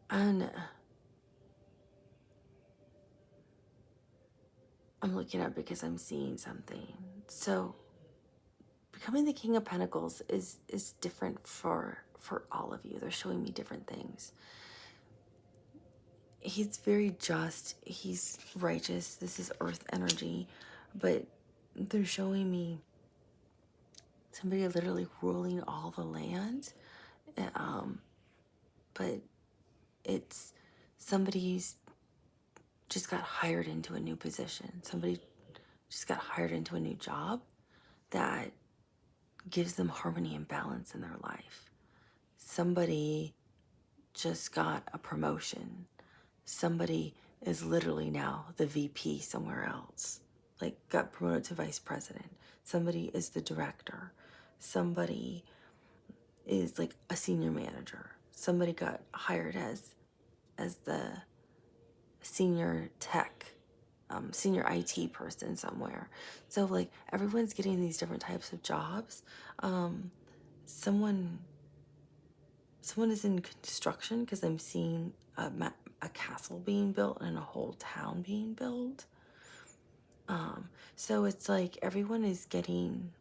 And I'm looking up because I'm seeing something. So becoming the King of Pentacles is different for all of you. They're showing me different things. He's very just. He's righteous. This is earth energy. But they're showing me somebody literally ruling all the land. But it's somebody's just got hired into a new position. Somebody just got hired into a new job that gives them harmony and balance in their life. Somebody just got a promotion. Somebody is literally now the VP somewhere else, like got promoted to vice president. Somebody is the director. Somebody is like a senior manager. Somebody got hired as the senior tech, senior IT person somewhere. So like everyone's getting these different types of jobs. Someone is in construction because I'm seeing a castle being built and a whole town being built. So it's like everyone is getting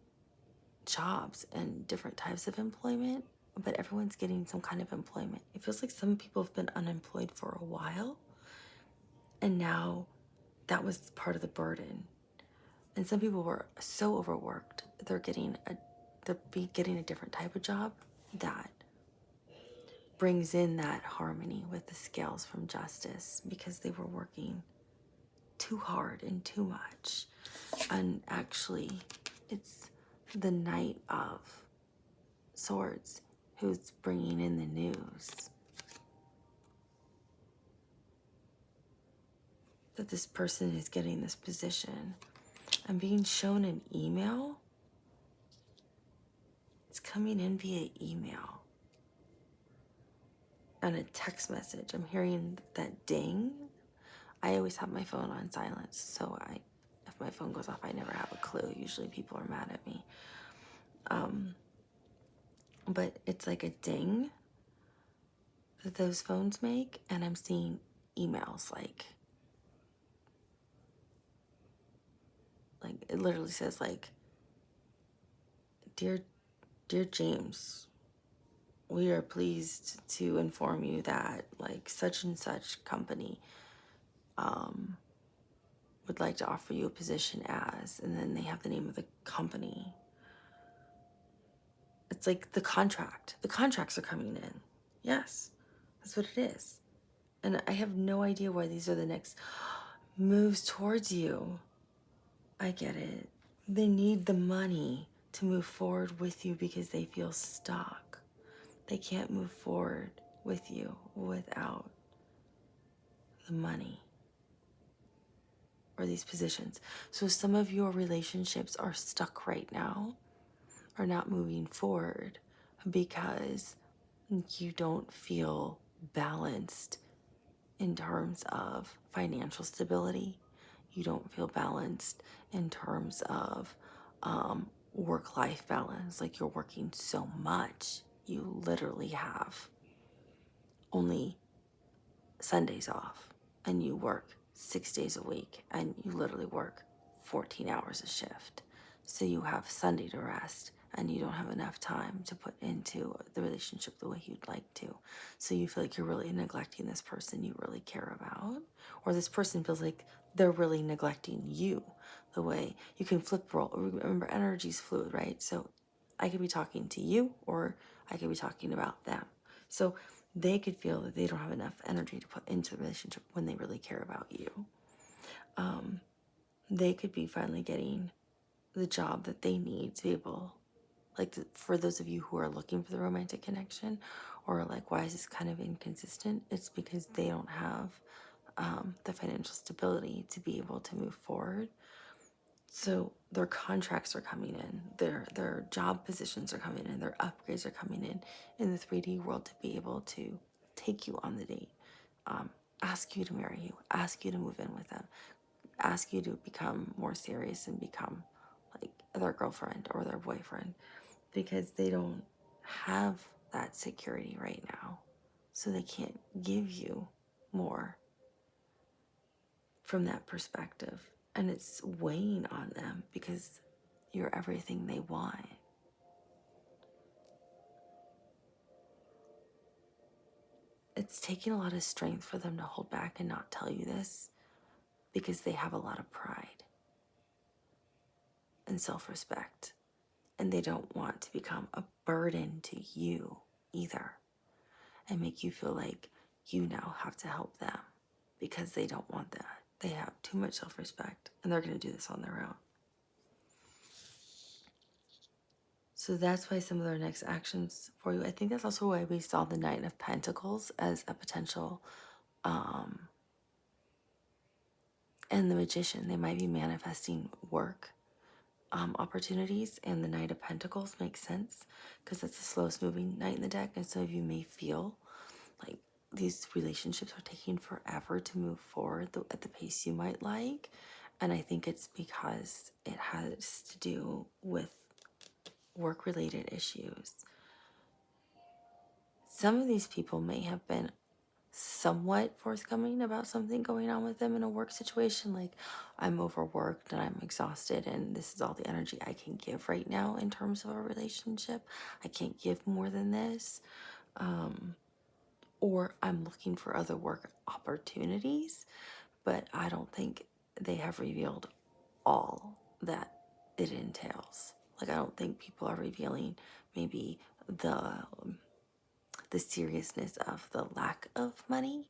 jobs and different types of employment, but everyone's getting some kind of employment. It feels like some people have been unemployed for a while, And now that was part of the burden. And some people were so overworked, they're getting a different type of job that brings in that harmony with the scales from justice, because they were working too hard and too much. And actually, it's the Knight of Swords who's bringing in the news that this person is getting this position. I'm being shown an email. It's coming in via email and a text message. I'm hearing that ding. I always have my phone on silence, so if my phone goes off, I never have a clue. Usually people are mad at me. But it's like a ding that those phones make, and I'm seeing emails like it literally says like, dear James, we are pleased to inform you that like such and such company would like to offer you a position as, and then they have the name of the company. It's like the contracts are coming in. Yes, that's what it is. And I have no idea why these are the next moves towards you. I get it. They need the money to move forward with you because they feel stuck. They can't move forward with you without the money or these positions. So some of your relationships are stuck right now, are not moving forward because you don't feel balanced in terms of financial stability. You don't feel balanced in terms of work-life balance. Like you're working so much, you literally have only Sundays off, and you work 6 days a week, and you literally work 14 hours a shift. So you have Sunday to rest, and you don't have enough time to put into the relationship the way you'd like to. So you feel like you're really neglecting this person you really care about, or this person feels like they're really neglecting you the way you can flip role. Remember, energy's fluid, right? So I could be talking to you, or I could be talking about them. So they could feel that they don't have enough energy to put into the relationship when they really care about you. They could be finally getting the job that they need to be able, for those of you who are looking for the romantic connection, or like, why is this kind of inconsistent? It's because they don't have the financial stability to be able to move forward. So their contracts are coming in, their job positions are coming in, their upgrades are coming in the 3D world to be able to take you on the date, ask you to marry you, ask you to move in with them, ask you to become more serious and become like their girlfriend or their boyfriend, because they don't have that security right now. So they can't give you more from that perspective. And it's weighing on them because you're everything they want. It's taking a lot of strength for them to hold back and not tell you this, because they have a lot of pride and self-respect. And they don't want to become a burden to you either, and make you feel like you now have to help them, because they don't want that. They have too much self-respect, and they're going to do this on their own. So that's why some of their next actions for you, I think that's also why we saw the Knight of Pentacles as a potential, and the Magician. They might be manifesting work opportunities, and the Knight of Pentacles makes sense because it's the slowest moving knight in the deck, and some of you may feel like these relationships are taking forever to move forward at the pace you might like. And I think it's because it has to do with work-related issues. Some of these people may have been somewhat forthcoming about something going on with them in a work situation, like, I'm overworked and I'm exhausted and this is all the energy I can give right now in terms of a relationship. I can't give more than this. Or I'm looking for other work opportunities. but I don't think they have revealed all that it entails. Like, I don't think people are revealing maybe the seriousness of the lack of money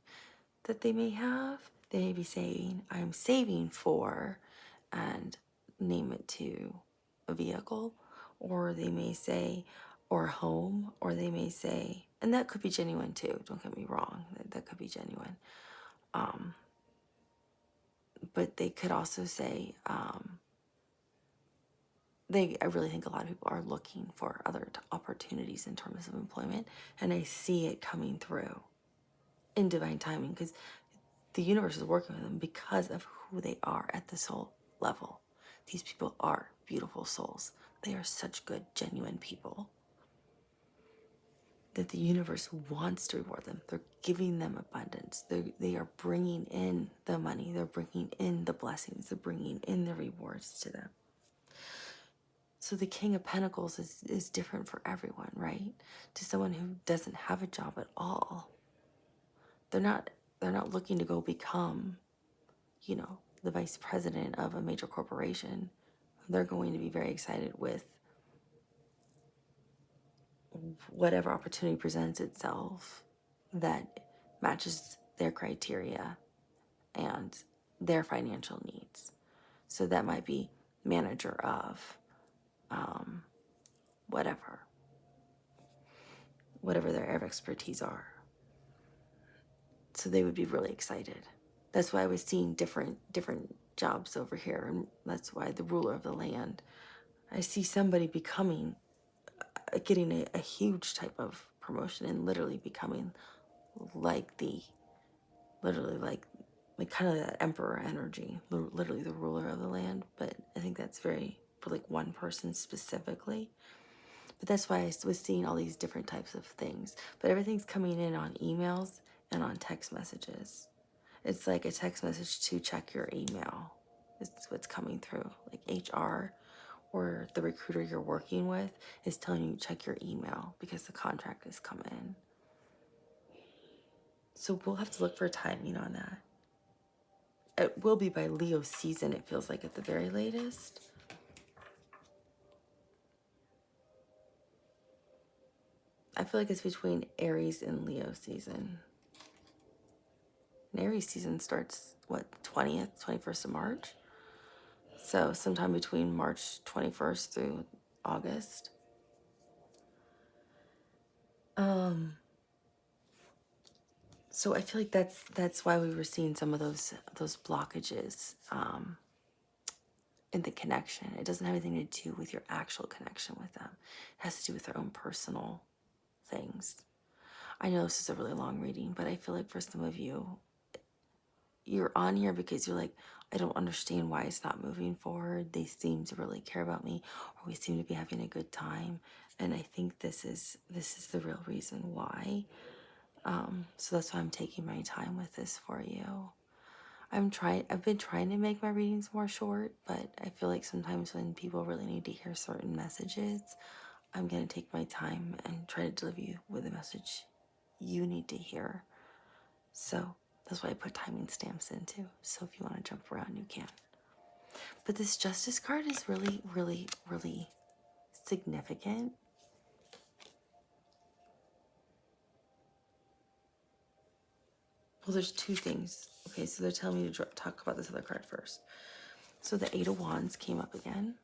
that they may have. They may be saying, I'm saving for, and name it to a vehicle, or they may say, or a home, or they may say, and that could be genuine too, don't get me wrong, that could be genuine. But they could also say, I really think a lot of people are looking for other opportunities in terms of employment, and I see it coming through in divine timing because the universe is working with them because of who they are at the soul level. These people are beautiful souls. They are such good, genuine people that the universe wants to reward them. They're giving them abundance. They are bringing in the money. They're bringing in the blessings. They're bringing in the rewards to them. So the King of Pentacles is different for everyone, right? To someone who doesn't have a job at all, they're not looking to go become, the vice president of a major corporation. They're going to be very excited with whatever opportunity presents itself that matches their criteria and their financial needs. So that might be manager of whatever their area of expertise are. So they would be really excited. That's why I was seeing different jobs over here, and that's why the ruler of the land, I see somebody getting a huge type of promotion and literally becoming like kind of that emperor energy, literally the ruler of the land. But I think that's very for like one person specifically. But that's why I was seeing all these different types of things. But everything's coming in on emails and on text messages. It's like a text message to check your email. It's what's coming through. Like HR or the recruiter you're working with is telling you to check your email because the contract has come in. So we'll have to look for timing on that. It will be by Leo season, it feels like, at the very latest. I feel like it's between Aries and Leo season. And Aries season starts, 20th, 21st of March? So sometime between March 21st through August. So I feel like that's why we were seeing some of those blockages in the connection. It doesn't have anything to do with your actual connection with them. It has to do with their own personal things. I know this is a really long reading, but I feel like for some of you, you're on here because you're like, I don't understand why it's not moving forward. They seem to really care about me, or we seem to be having a good time. And I think this is the real reason why. So that's why I'm taking my time with this for you. I've been trying to make my readings more short, but I feel like sometimes when people really need to hear certain messages, I'm going to take my time and try to deliver you with a message you need to hear. So that's why I put timing stamps in too. So if you want to jump around, you can. But this Justice card is really, really, really significant. Well, there's two things. Okay, so they're telling me to talk about this other card first. So the Eight of Wands came up again.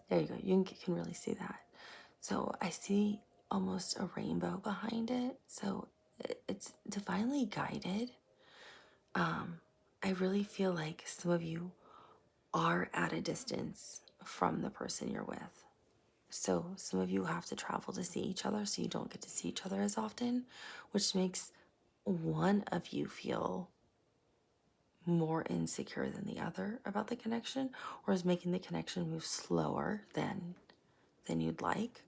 There you go. You can really see that. So I see almost a rainbow behind it. So it's divinely guided. I really feel like some of you are at a distance from the person you're with. So some of you have to travel to see each other, so you don't get to see each other as often, which makes one of you feel more insecure than the other about the connection, or is making the connection move slower than you'd like.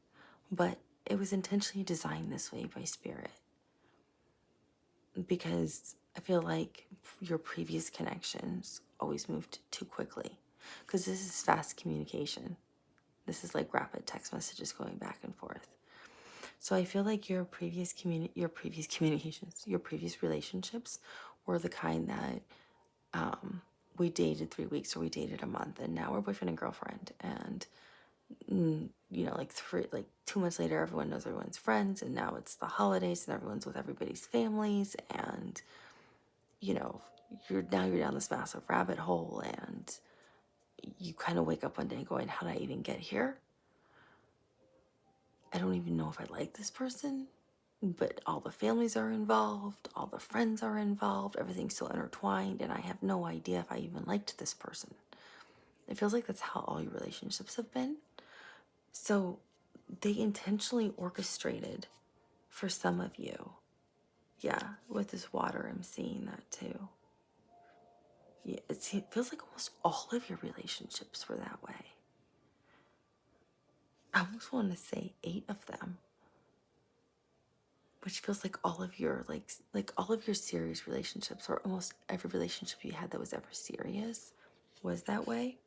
But it was intentionally designed this way by Spirit, because I feel like your previous connections always moved too quickly, because this is fast communication. This is like rapid text messages going back and forth. So I feel like your previous communications, your previous relationships were the kind that We dated 3 weeks, or we dated a month, and now we're boyfriend and girlfriend. And like 2 months later, everyone knows everyone's friends, and now it's the holidays and everyone's with everybody's families, and you know, you're down this massive rabbit hole, and you kind of wake up one day going, how did I even get here? I don't even know if I like this person, but all the families are involved, all the friends are involved, everything's so intertwined, and I have no idea if I even liked this person. It feels like that's how all your relationships have been. So they intentionally orchestrated for some of you. Yeah, with this water, I'm seeing that too. Yeah, it feels like almost all of your relationships were that way. I almost want to say 8 of them, which feels like all of your like all of your serious relationships, or almost every relationship you had that was ever serious, was that way.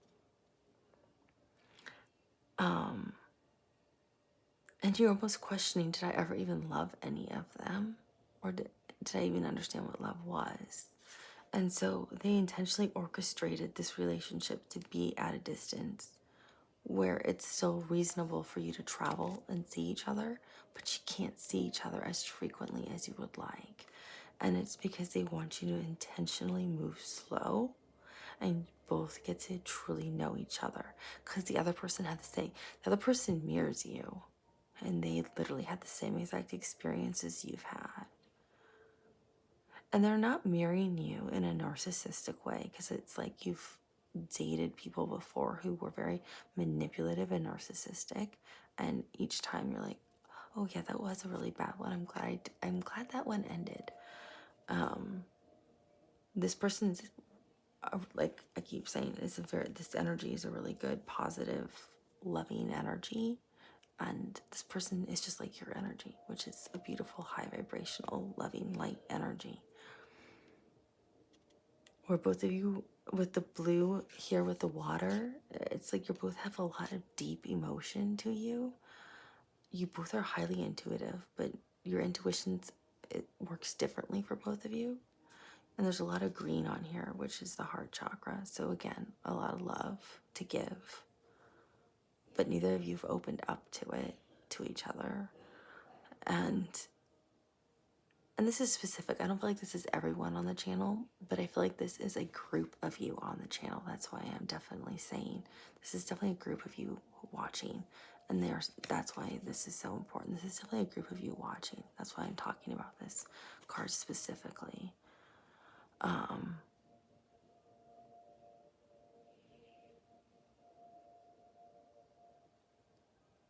And you're almost questioning, did I ever even love any of them? Or did I even understand what love was? And so they intentionally orchestrated this relationship to be at a distance where it's still reasonable for you to travel and see each other, but you can't see each other as frequently as you would like. And it's because they want you to intentionally move slow and both get to truly know each other. Because the other person had to say, the other person mirrors you, and they literally had the same exact experiences you've had. And they're not mirroring you in a narcissistic way, because it's like you've dated people before who were very manipulative and narcissistic, and each time you're like, oh yeah, that was a really bad one. I'm glad that one ended. This person's like I keep saying, this energy is a really good, positive, loving energy. And this person is just like your energy, which is a beautiful, high vibrational, loving, light energy. Where both of you, with the blue here with the water, it's like you both have a lot of deep emotion to you. You both are highly intuitive, but your intuitions, it works differently for both of you. And there's a lot of green on here, which is the heart chakra. So again, a lot of love to give. But neither of you have opened up to it, to each other. And this is specific. I don't feel like this is everyone on the channel, but I feel like this is a group of you on the channel. That's why I'm definitely saying this is definitely a group of you watching. And that's why this is so important. This is definitely a group of you watching. That's why I'm talking about this card specifically.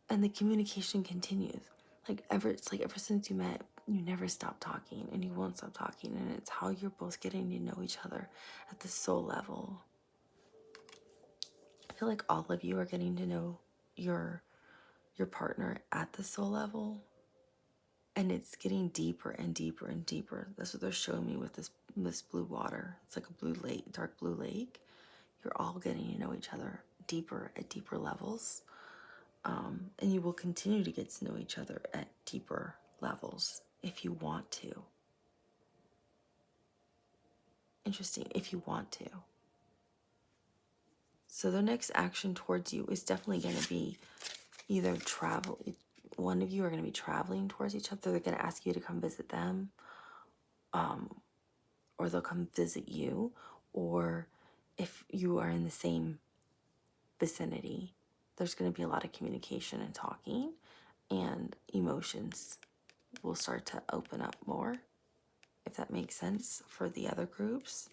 And the communication continues. It's like ever since you met, you never stop talking, and you won't stop talking. And it's how you're both getting to know each other at the soul level. I feel like all of you are getting to know your partner at the soul level, and it's getting deeper and deeper and deeper. That's what they're showing me with this blue water. It's like a blue lake, dark blue lake. You're all getting to know each other deeper at deeper levels. And you will continue to get to know each other at deeper levels if you want to. Interesting, if you want to. So the next action towards you is definitely going to be either travel. One of you are going to be traveling towards each other. They're going to ask you to come visit them, or they'll come visit you. Or if you are in the same vicinity, there's going to be a lot of communication and talking, and emotions will start to open up more, if that makes sense for the other groups.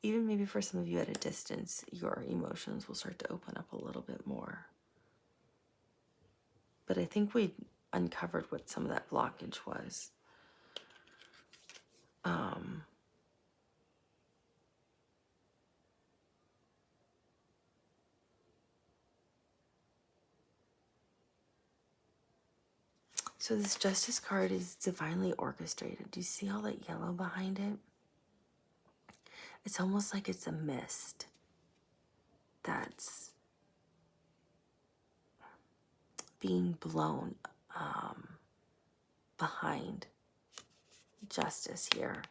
Even maybe for some of you at a distance, your emotions will start to open up a little bit more. But I think we uncovered what some of that blockage was. So this Justice card is divinely orchestrated. Do you see all that yellow behind it? It's almost like it's a mist that's being blown behind Justice here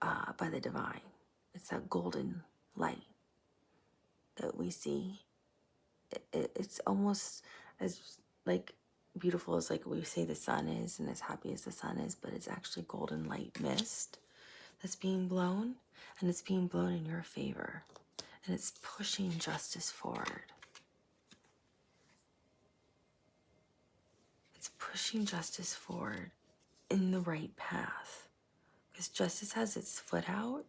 by the divine. It's that golden light that we see. It's almost as like beautiful as like we say the sun is and as happy as the sun is, but it's actually golden light mist that's being blown, and it's being blown in your favor, and it's pushing justice forward. It's pushing justice forward in the right path, because justice has its foot out,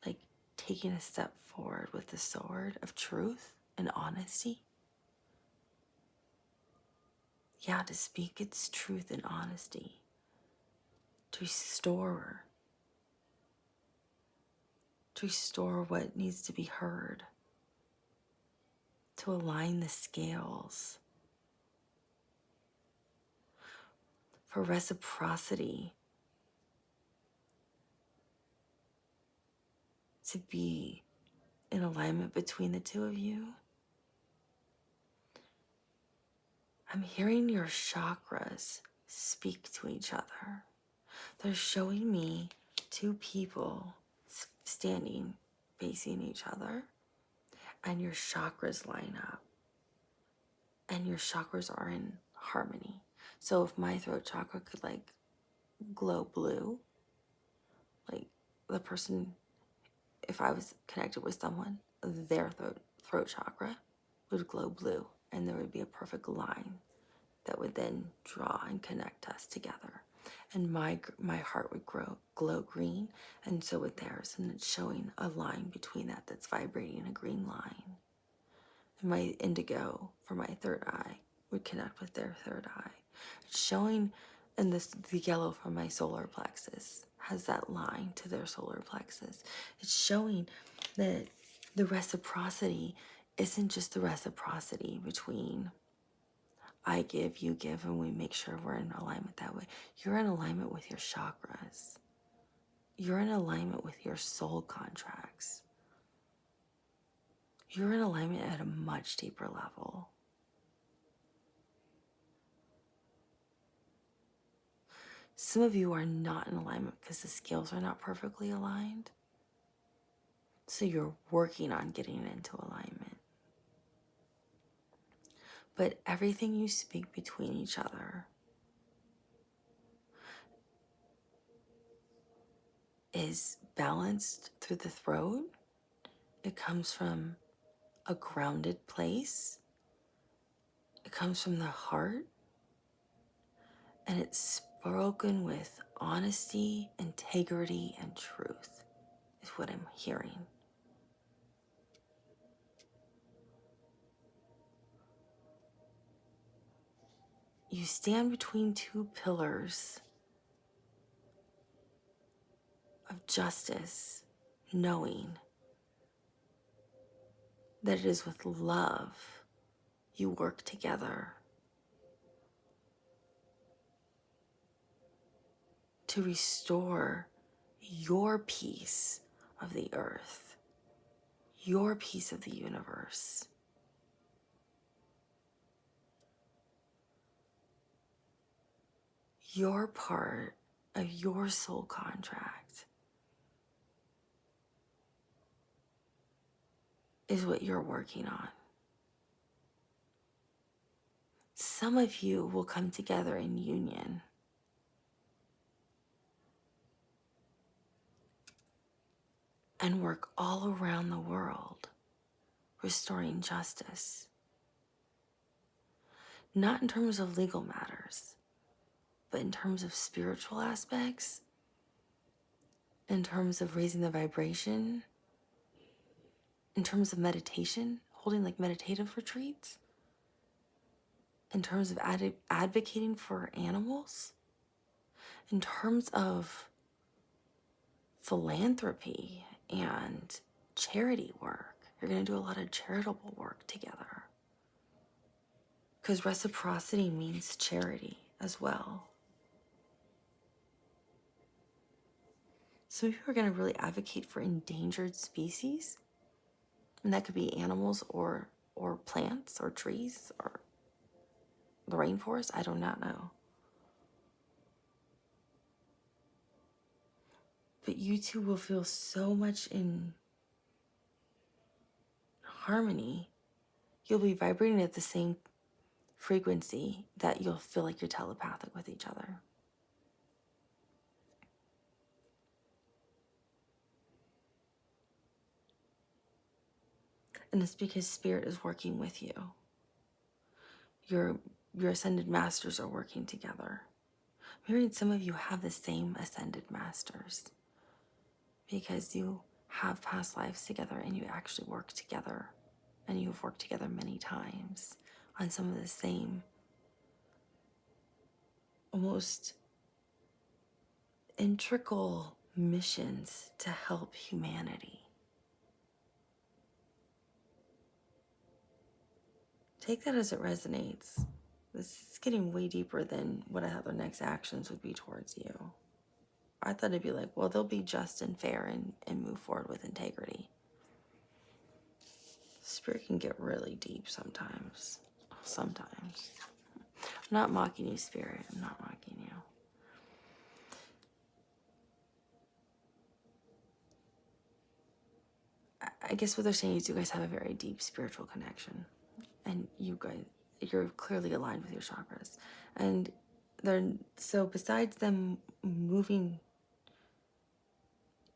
like taking a step forward with the sword of truth and honesty. Yeah, to speak its truth and honesty, to restore what needs to be heard, to align the scales, for reciprocity to be in alignment between the two of you. I'm hearing your chakras speak to each other. They're showing me two people standing facing each other, and your chakras line up, and your chakras are in harmony. So if my throat chakra could like glow blue, like the person, if I was connected with someone, their throat chakra would glow blue, and there would be a perfect line that would then draw and connect us together. And my heart would glow green, and so would theirs, and it's showing a line between that that's vibrating a green line. And my indigo for my third eye would connect with their third eye. It's showing, and the yellow from my solar plexus has that line to their solar plexus. It's showing that the reciprocity isn't just the reciprocity between I give, you give, and we make sure we're in alignment that way. You're in alignment with your chakras. You're in alignment with your soul contracts. You're in alignment at a much deeper level. Some of you are not in alignment because the scales are not perfectly aligned. So you're working on getting into alignment. But everything you speak between each other is balanced through the throat. It comes from a grounded place. It comes from the heart. And it's spoken with honesty, integrity, and truth, is what I'm hearing. You stand between two pillars of justice, knowing that it is with love you work together to restore your piece of the earth, your piece of the universe. Your part of your soul contract is what you're working on. Some of you will come together in union and work all around the world, restoring justice. Not in terms of legal matters, but in terms of spiritual aspects, in terms of raising the vibration, in terms of meditation, holding like meditative retreats, in terms of advocating for animals, in terms of philanthropy and charity work. You're going to do a lot of charitable work together. Because reciprocity means charity as well. Some of you are going to really advocate for endangered species. And that could be animals or plants or trees or the rainforest. I do not know. But you two will feel so much in harmony. You'll be vibrating at the same frequency that you'll feel like you're telepathic with each other. And it's because spirit is working with you. Your ascended masters are working together. Maybe some of you have the same ascended masters because you have past lives together and you actually work together, and you've worked together many times on some of the same almost integral missions to help humanity. Take that as it resonates. This is getting way deeper than what I thought the next actions would be towards you. I thought it'd be like, well, they'll be just and fair and move forward with integrity. Spirit can get really deep sometimes. Sometimes. I'm not mocking you, Spirit. I'm not mocking you. I guess what they're saying is you guys have a very deep spiritual connection. And you're clearly aligned with your chakras. And so besides them moving,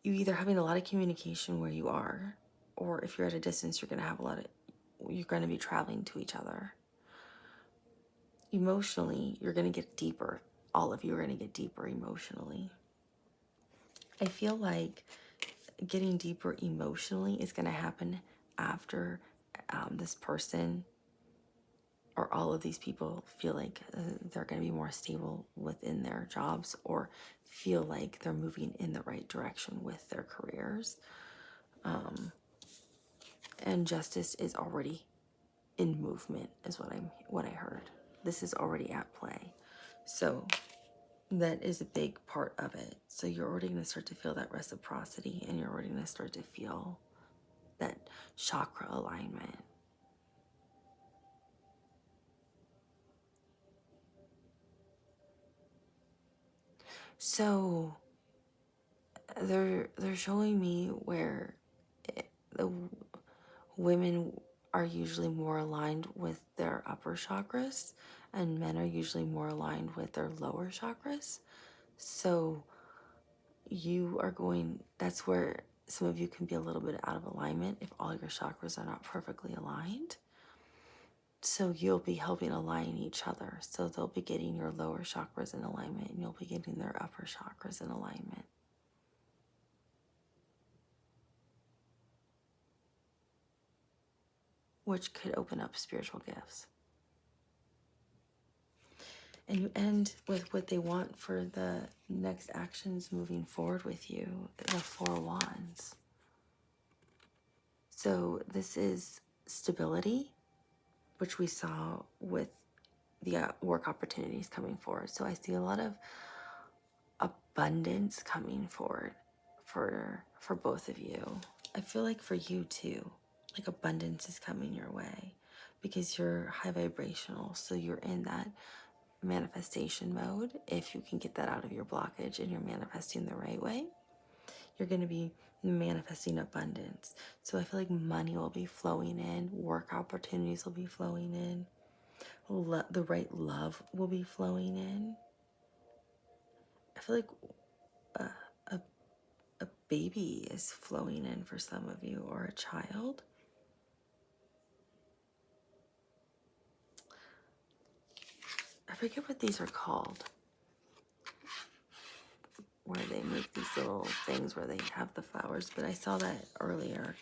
you either having a lot of communication where you are, or if you're at a distance, you're going to be traveling to each other. Emotionally, you're going to get deeper. All of you are going to get deeper emotionally. I feel like getting deeper emotionally is going to happen after this person or all of these people feel like they're going to be more stable within their jobs, or feel like they're moving in the right direction with their careers. And justice is already in movement, is what I heard. This is already at play. So that is a big part of it. So you're already going to start to feel that reciprocity, and you're already going to start to feel that chakra alignment. So they're showing me where the women are usually more aligned with their upper chakras, and men are usually more aligned with their lower chakras. So that's where some of you can be a little bit out of alignment if all your chakras are not perfectly aligned. So you'll be helping align each other. So they'll be getting your lower chakras in alignment, and you'll be getting their upper chakras in alignment. Which could open up spiritual gifts. And you end with what they want for the next actions moving forward with you, the 4 Wands. So this is stability, which we saw with the work opportunities coming forward. So I see a lot of abundance coming forward for both of you. I feel like for you too, like abundance is coming your way because you're high vibrational. So you're in that manifestation mode. If you can get that out of your blockage and you're manifesting the right way, you're going to be manifesting abundance. So I feel like money will be flowing in, work opportunities will be flowing in, the right love will be flowing in. I feel like a baby is flowing in for some of you, or a child. I forget what these are called, where they make these little things where they have the flowers, but I saw that earlier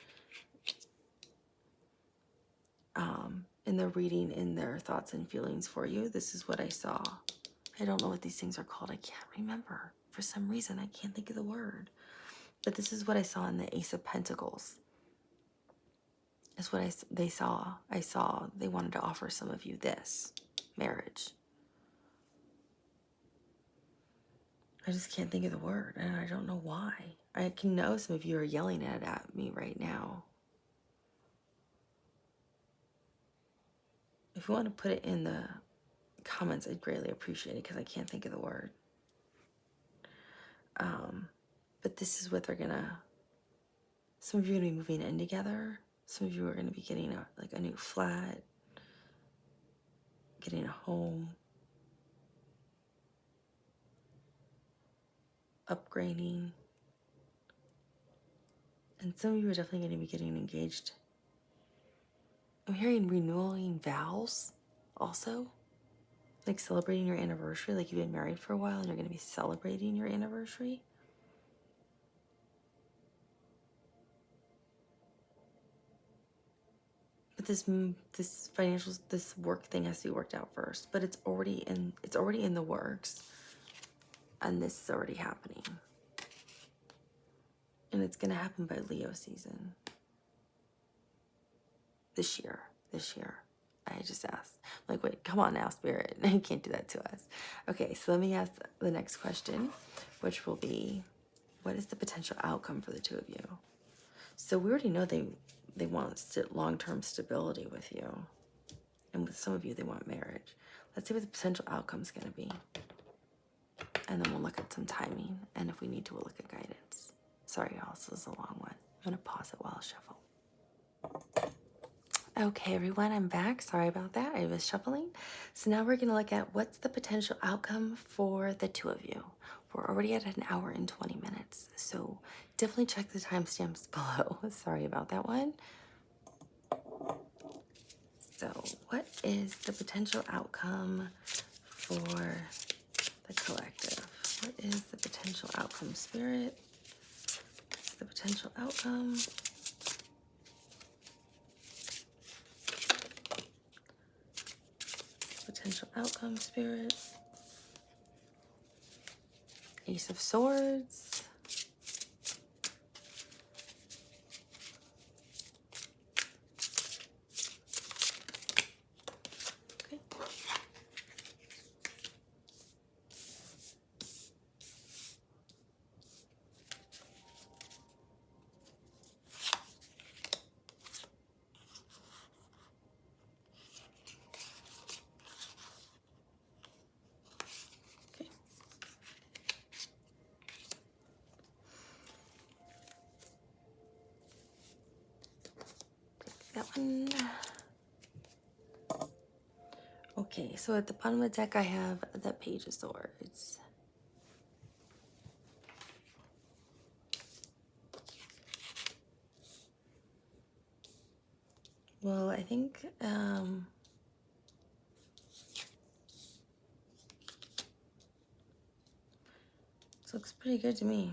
in the reading in their thoughts and feelings for you. This is what I saw. I don't know what these things are called. I can't remember. For some reason, I can't think of the word. But this is what I saw in the Ace of Pentacles. Is what they saw. I saw they wanted to offer some of you this marriage. I just can't think of the word, and I don't know why. I can know some of you are yelling it at me right now. If you want to put it in the comments, I'd greatly appreciate it because I can't think of the word. But this is what they're gonna, some of you are gonna be moving in together. Some of you are gonna be getting a new flat, getting a home, upgrading. And some of you are definitely gonna be getting engaged. I'm hearing renewing vows also. Like celebrating your anniversary, like you've been married for a while and you're gonna be celebrating your anniversary. But this work thing has to be worked out first. But it's already in the works. And this is already happening. And it's gonna happen by Leo season. This year. I just asked. I'm like, wait, come on now, Spirit. You can't do that to us. Okay, so let me ask the next question, which will be, what is the potential outcome for the two of you? So we already know they want long-term stability with you. And with some of you, they want marriage. Let's see what the potential outcome is going to be. And then we'll look at some timing. And if we need to, we'll look at guidance. Sorry, y'all, this is a long one. I'm going to pause it while I shuffle. Okay, everyone, I'm back. Sorry about that. I was shuffling. So now we're going to look at what's the potential outcome for the two of you. We're already at 1 hour and 20 minutes. So definitely check the timestamps below. Sorry about that one. So what is the potential outcome for the collective? What is the potential outcome, Spirit? What's the potential outcome? Potential outcome, Spirit. Ace of Swords. Okay. Okay. Take that one. Okay, so at the bottom of the deck, I have the Page of Swords. Well, I think this looks pretty good to me.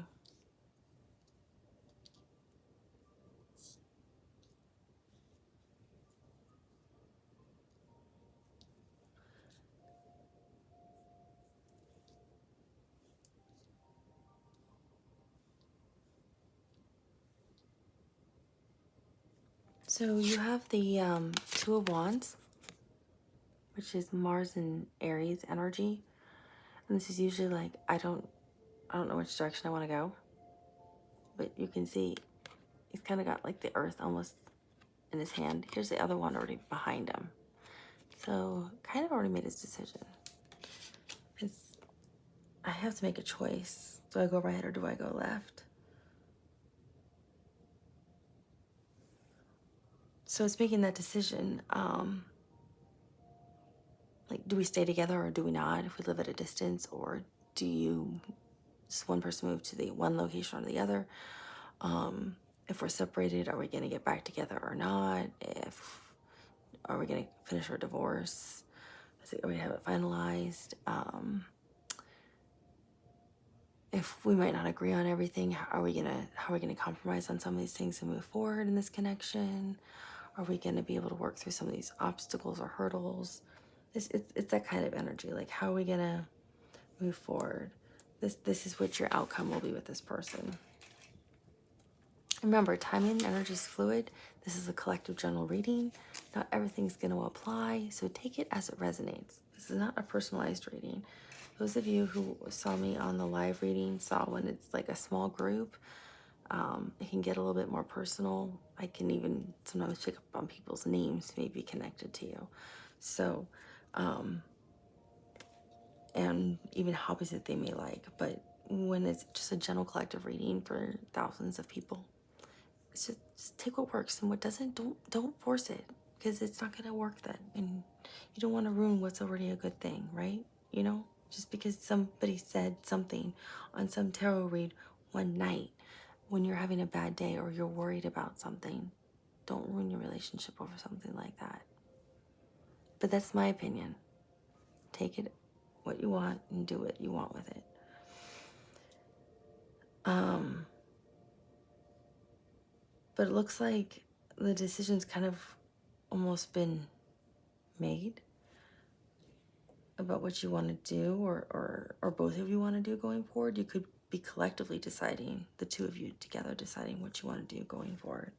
So you have the Two of Wands, which is Mars and Aries energy. And this is usually like, I don't know which direction I want to go. But you can see he's kind of got like the earth almost in his hand. Here's the other one already behind him. So kind of already made his decision. I have to make a choice. Do I go right or do I go left? So it's making that decision. Like, do we stay together or do we not if we live at a distance? Or do just one person move to the one location or the other? If we're separated, are we going to get back together or not? Are we going to finish our divorce? Are we going to have it finalized? If we might not agree on everything, how are we gonna compromise on some of these things and move forward in this connection? Are we gonna be able to work through some of these obstacles or hurdles? It's that kind of energy. Like, how are we gonna move forward? This is what your outcome will be with this person. Remember, timing and energy is fluid. This is a collective general reading. Not everything's gonna apply, so take it as it resonates. This is not a personalized reading. Those of you who saw me on the live reading saw when it's like a small group, it can get a little bit more personal. I can even sometimes pick up on people's names, maybe connected to you. So, and even hobbies that they may like. But when it's just a general collective reading for thousands of people. It's just take what works, and what doesn't, don't force it, because it's not gonna work then, and you don't want to ruin what's already a good thing, right? You know, just because somebody said something on some tarot read one night when you're having a bad day or you're worried about something, don't ruin your relationship over something like that. But that's my opinion. Take it what you want and do what you want with it. But it looks like the decision's kind of almost been made about what you want to do, or both of you want to do going forward. You could be collectively deciding, the two of you together deciding what you want to do going forward.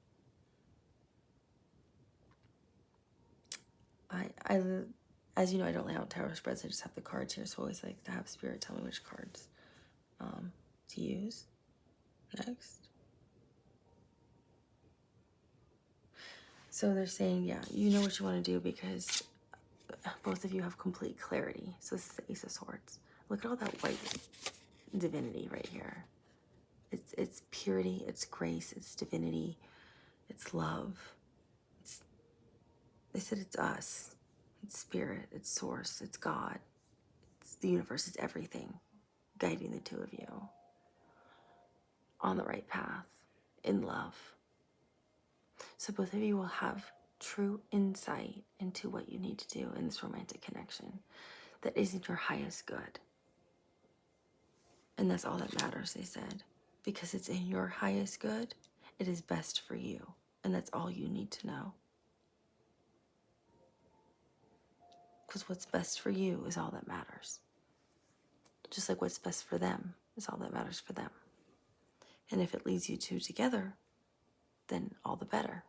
I as you know, I don't lay out tarot spreads. I just have the cards here, so I always like to have Spirit tell me which cards to use next. So they're saying, yeah, you know what you want to do because both of you have complete clarity. So this is the Ace of Swords. Look at all that white divinity right here. It's purity, it's grace, it's divinity, it's love. They said it's us. It's spirit, it's source, it's God. It's the universe, it's everything guiding the two of you on the right path in love. So both of you will have true insight into what you need to do in this romantic connection that is in your highest good. And that's all that matters, they said. Because it's in your highest good, it is best for you. And that's all you need to know. Because what's best for you is all that matters. Just like what's best for them is all that matters for them. And if it leads you two together, then all the better.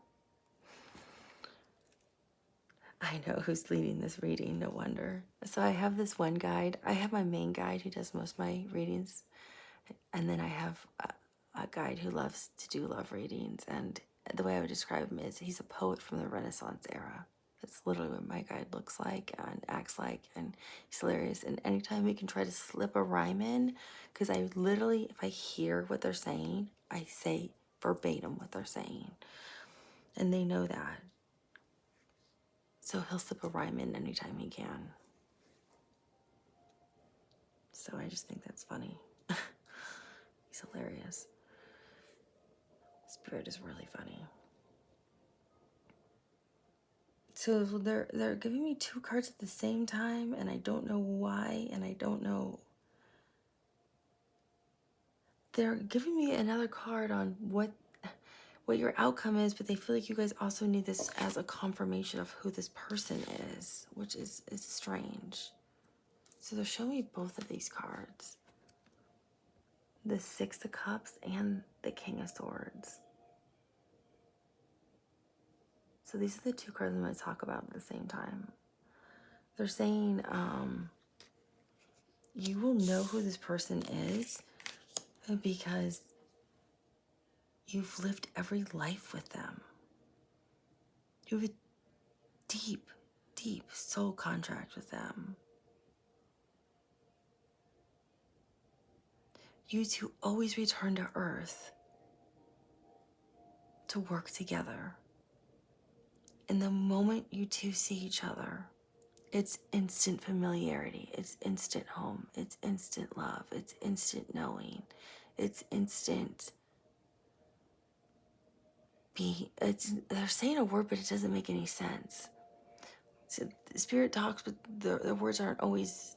I know who's leading this reading, no wonder. So I have this one guide. I have my main guide who does most of my readings. And then I have a guide who loves to do love readings. And the way I would describe him is he's a poet from the Renaissance era. That's literally what my guide looks like and acts like, and he's hilarious. And anytime we can try to slip a rhyme in, because I literally, if I hear what they're saying, I say verbatim what they're saying. And they know that. So he'll slip a rhyme in anytime he can. So I just think that's funny. He's hilarious. Spirit is really funny. So they're giving me two cards at the same time, and I don't know why, and I don't know. They're giving me another card on what your outcome is, but they feel like you guys also need this as a confirmation of who this person is, which is strange. So they're showing me both of these cards. The Six of Cups and the King of Swords. So these are the two cards I'm going to talk about at the same time. They're saying you will know who this person is because you've lived every life with them. You have a deep, deep soul contract with them. You two always return to Earth to work together. And the moment you two see each other, it's instant familiarity, it's instant home, it's instant love, it's instant knowing, it's instant they're saying a word, but it doesn't make any sense. So the Spirit talks, but the words aren't always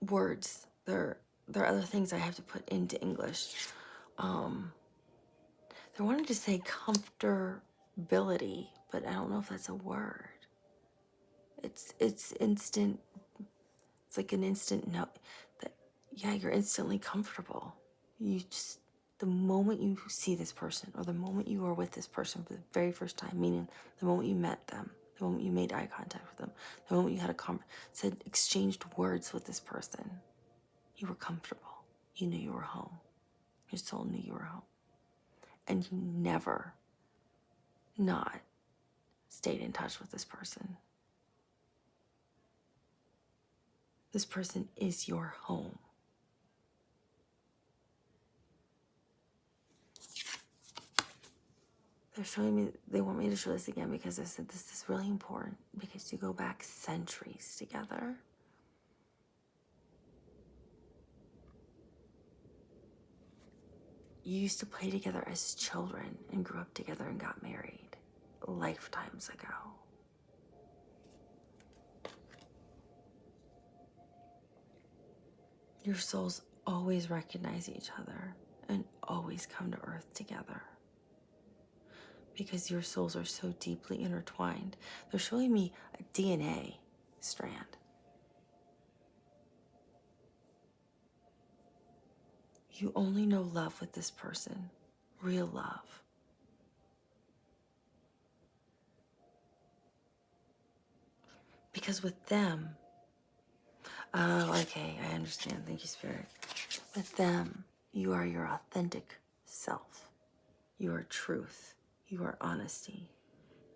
words. There are other things I have to put into English. They're wanting to say comfortability, but I don't know if that's a word. It's instant. It's like an instant no. That yeah, you're instantly comfortable. You just the moment you see this person, or the moment you are with this person for the very first time, meaning the moment you met them, the moment you made eye contact with them, the moment you had exchanged words with this person, you were comfortable. You knew you were home. Your soul knew you were home. And you never not stayed in touch with this person. This person is your home. they're showing me, they want me to show this again because I said this is really important because you go back centuries together. You used to play together as children and grew up together and got married lifetimes ago. Your souls always recognize each other and always come to Earth together because your souls are so deeply intertwined. They're showing me a DNA strand. You only know love with this person, real love. Because with them, oh, okay, I understand. Thank you, Spirit. With them, you are your authentic self. You are truth. You are honesty.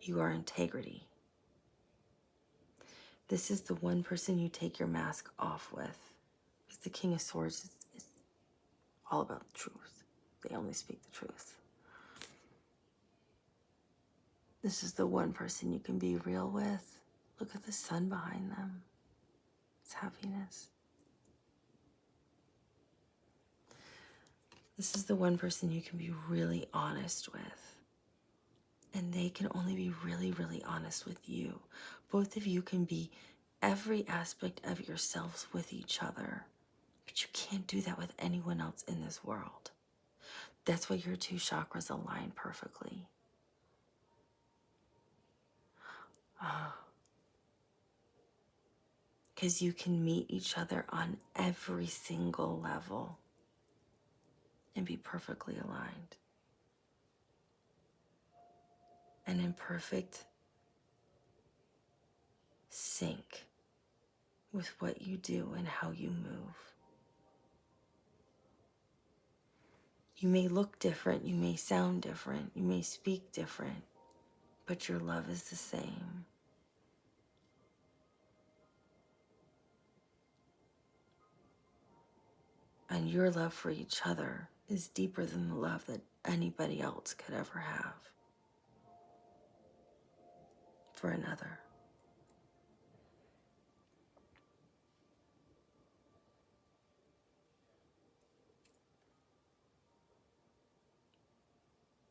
You are integrity. This is the one person you take your mask off with. Because the King of Swords is all about the truth. They only speak the truth. This is the one person you can be real with. Look at the sun behind them. It's happiness. This is the one person you can be really honest with. And they can only be really, really honest with you. Both of you can be every aspect of yourselves with each other. But you can't do that with anyone else in this world. That's why your two chakras align perfectly. Because you can meet each other on every single level and be perfectly aligned. And in perfect sync with what you do and how you move. You may look different, you may sound different, you may speak different, but your love is the same. And your love for each other is deeper than the love that anybody else could ever have for another.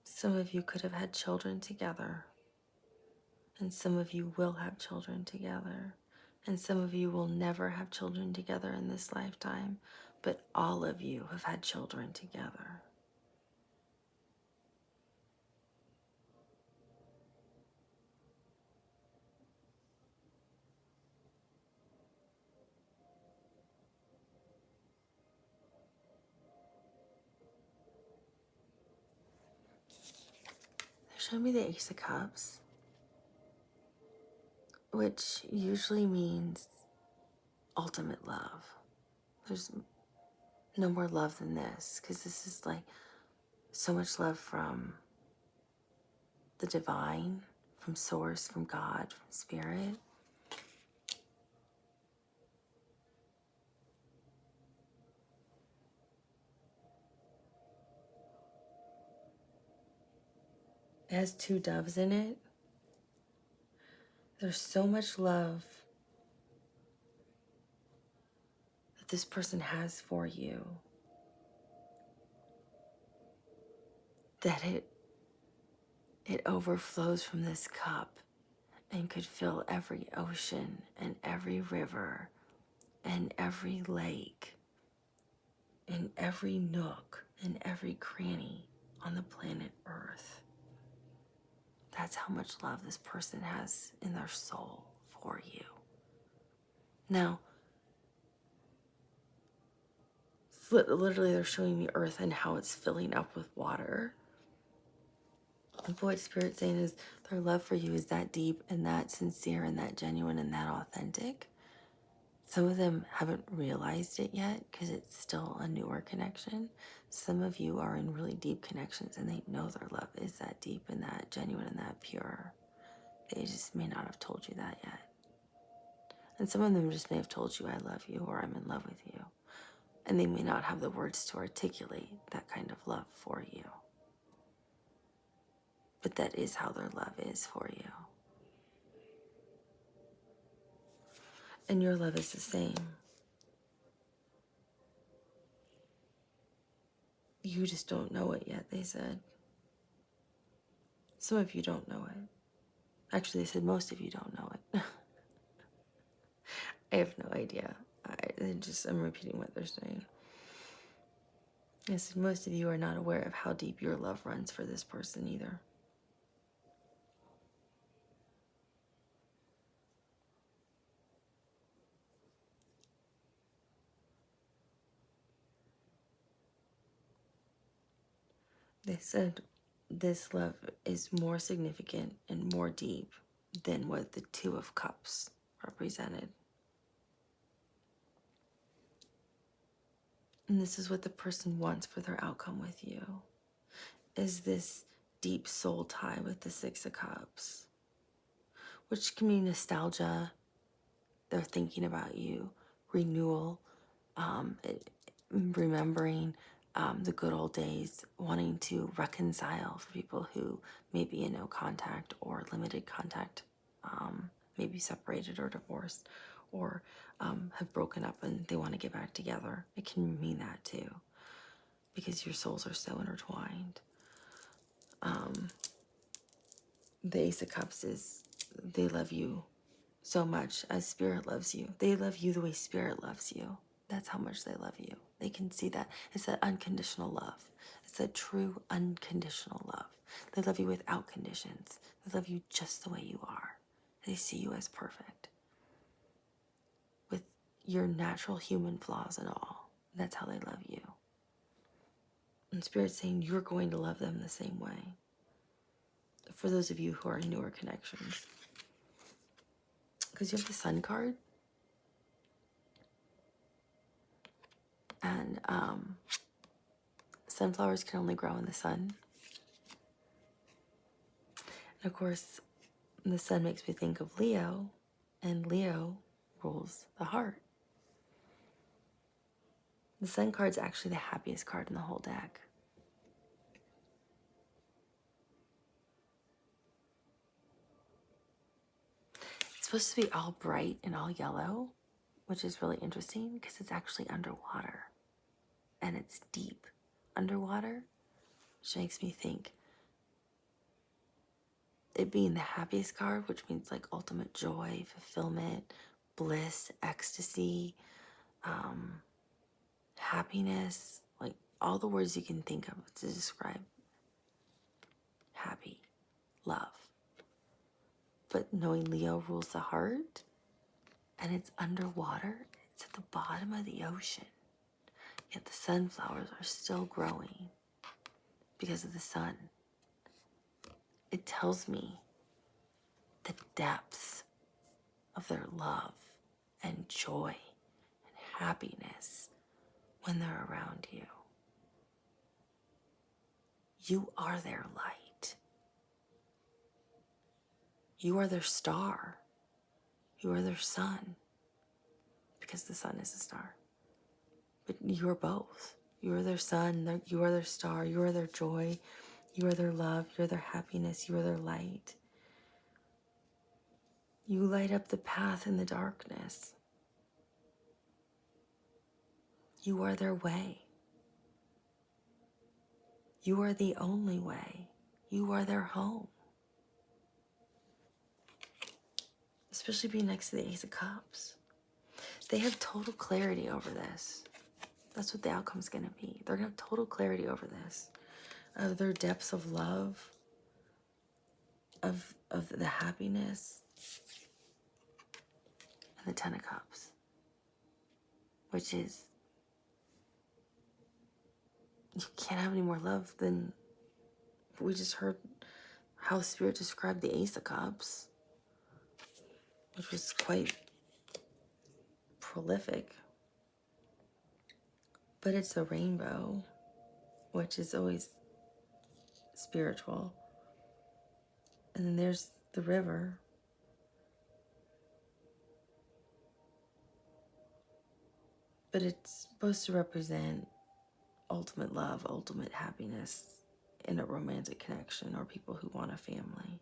Some of you could have had children together, and some of you will have children together, and some of you will never have children together in this lifetime, but all of you have had children together. They showed me the Ace of Cups, which usually means ultimate love. There's no more love than this, because this is like so much love from the divine, from source, from God, from spirit. It has two doves in it. There's so much love that this person has for you that it overflows from this cup and could fill every ocean and every river and every lake and every nook and every cranny on the planet Earth. That's how much love this person has in their soul for you. Now, literally they're showing me Earth and how it's filling up with water. And what Spirit's saying is their love for you is that deep and that sincere and that genuine and that authentic. Some of them haven't realized it yet because it's still a newer connection. Some of you are in really deep connections and they know their love is that deep and that genuine and that pure. They just may not have told you that yet. And some of them just may have told you, I love you, or I'm in love with you. And they may not have the words to articulate that kind of love for you. but that is how their love is for you. And your love is the same. You just don't know it yet, they said. Some of you don't know it. Actually, they said most of you don't know it. I have no idea. I'm repeating what they're saying. They said most of you are not aware of how deep your love runs for this person either. They said this love is more significant and more deep than what the Two of Cups represented. And this is what the person wants for their outcome with you, is this deep soul tie with the Six of Cups, which can mean nostalgia. They're thinking about you, renewal, remembering the good old days, wanting to reconcile for people who may be in no contact or limited contact, maybe separated or divorced, or have broken up and they want to get back together. It can mean that too, because your souls are so intertwined. The Ace of Cups is they love you so much as Spirit loves you. They love you the way Spirit loves you. That's how much they love you. They can see that. It's that unconditional love. It's that true unconditional love. They love you without conditions. They love you just the way you are. They see you as perfect, with your natural human flaws and all. That's how they love you. And Spirit's saying you're going to love them the same way. For those of you who are in newer connections. Because you have the Sun card. And sunflowers can only grow in the sun. And of course, the sun makes me think of Leo, and Leo rules the heart. The Sun card's actually the happiest card in the whole deck. It's supposed to be all bright and all yellow, which is really interesting because it's actually underwater. And it's deep underwater, which makes me think it being the happiest card, which means like ultimate joy, fulfillment, bliss, ecstasy, happiness, like all the words you can think of to describe happy, love. But knowing Leo rules the heart and it's underwater, it's at the bottom of the ocean, yet the sunflowers are still growing because of the sun. It tells me the depths of their love and joy and happiness when they're around you. You are their light. You are their star. You are their sun, because the sun is a star. But you are both. You are their sun, you are their star, you are their joy, you are their love, you are their happiness, you are their light. You light up the path in the darkness. You are their way. You are the only way. You are their home. Especially being next to the Ace of Cups. They have total clarity over this. That's what the outcome's gonna be. They're gonna have total clarity over this. Of their depths of love, of the happiness, and the Ten of Cups. Which is, you can't have any more love than, we just heard how Spirit described the Ace of Cups, which was quite prolific. But it's a rainbow, which is always spiritual. And then there's the river. But it's supposed to represent ultimate love, ultimate happiness in a romantic connection or people who want a family.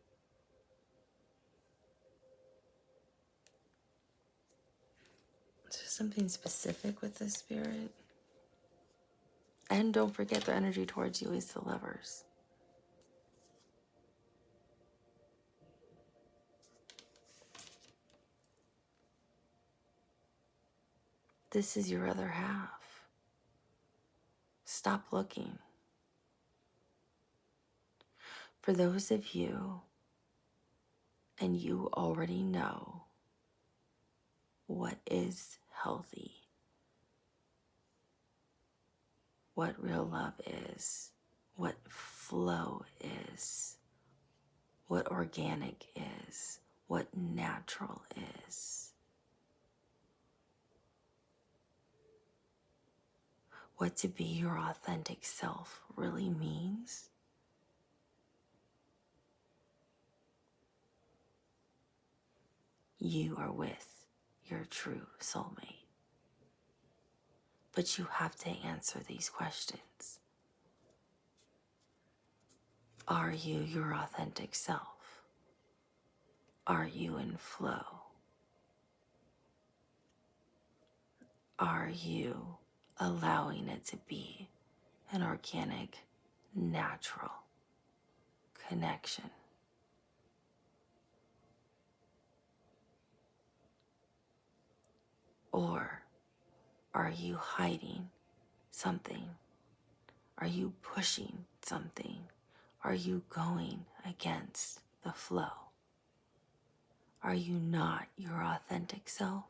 Is there something specific with this spirit? And don't forget the energy towards you is the Lovers. This is your other half. Stop looking. For those of you, and you already know what is healthy, what real love is, what flow is, what organic is, what natural is, what to be your authentic self really means. You are with your true soulmate. But you have to answer these questions. Are you your authentic self? Are you in flow? Are you allowing it to be an organic, natural connection? Or are you hiding something? Are you pushing something? Are you going against the flow? Are you not your authentic self?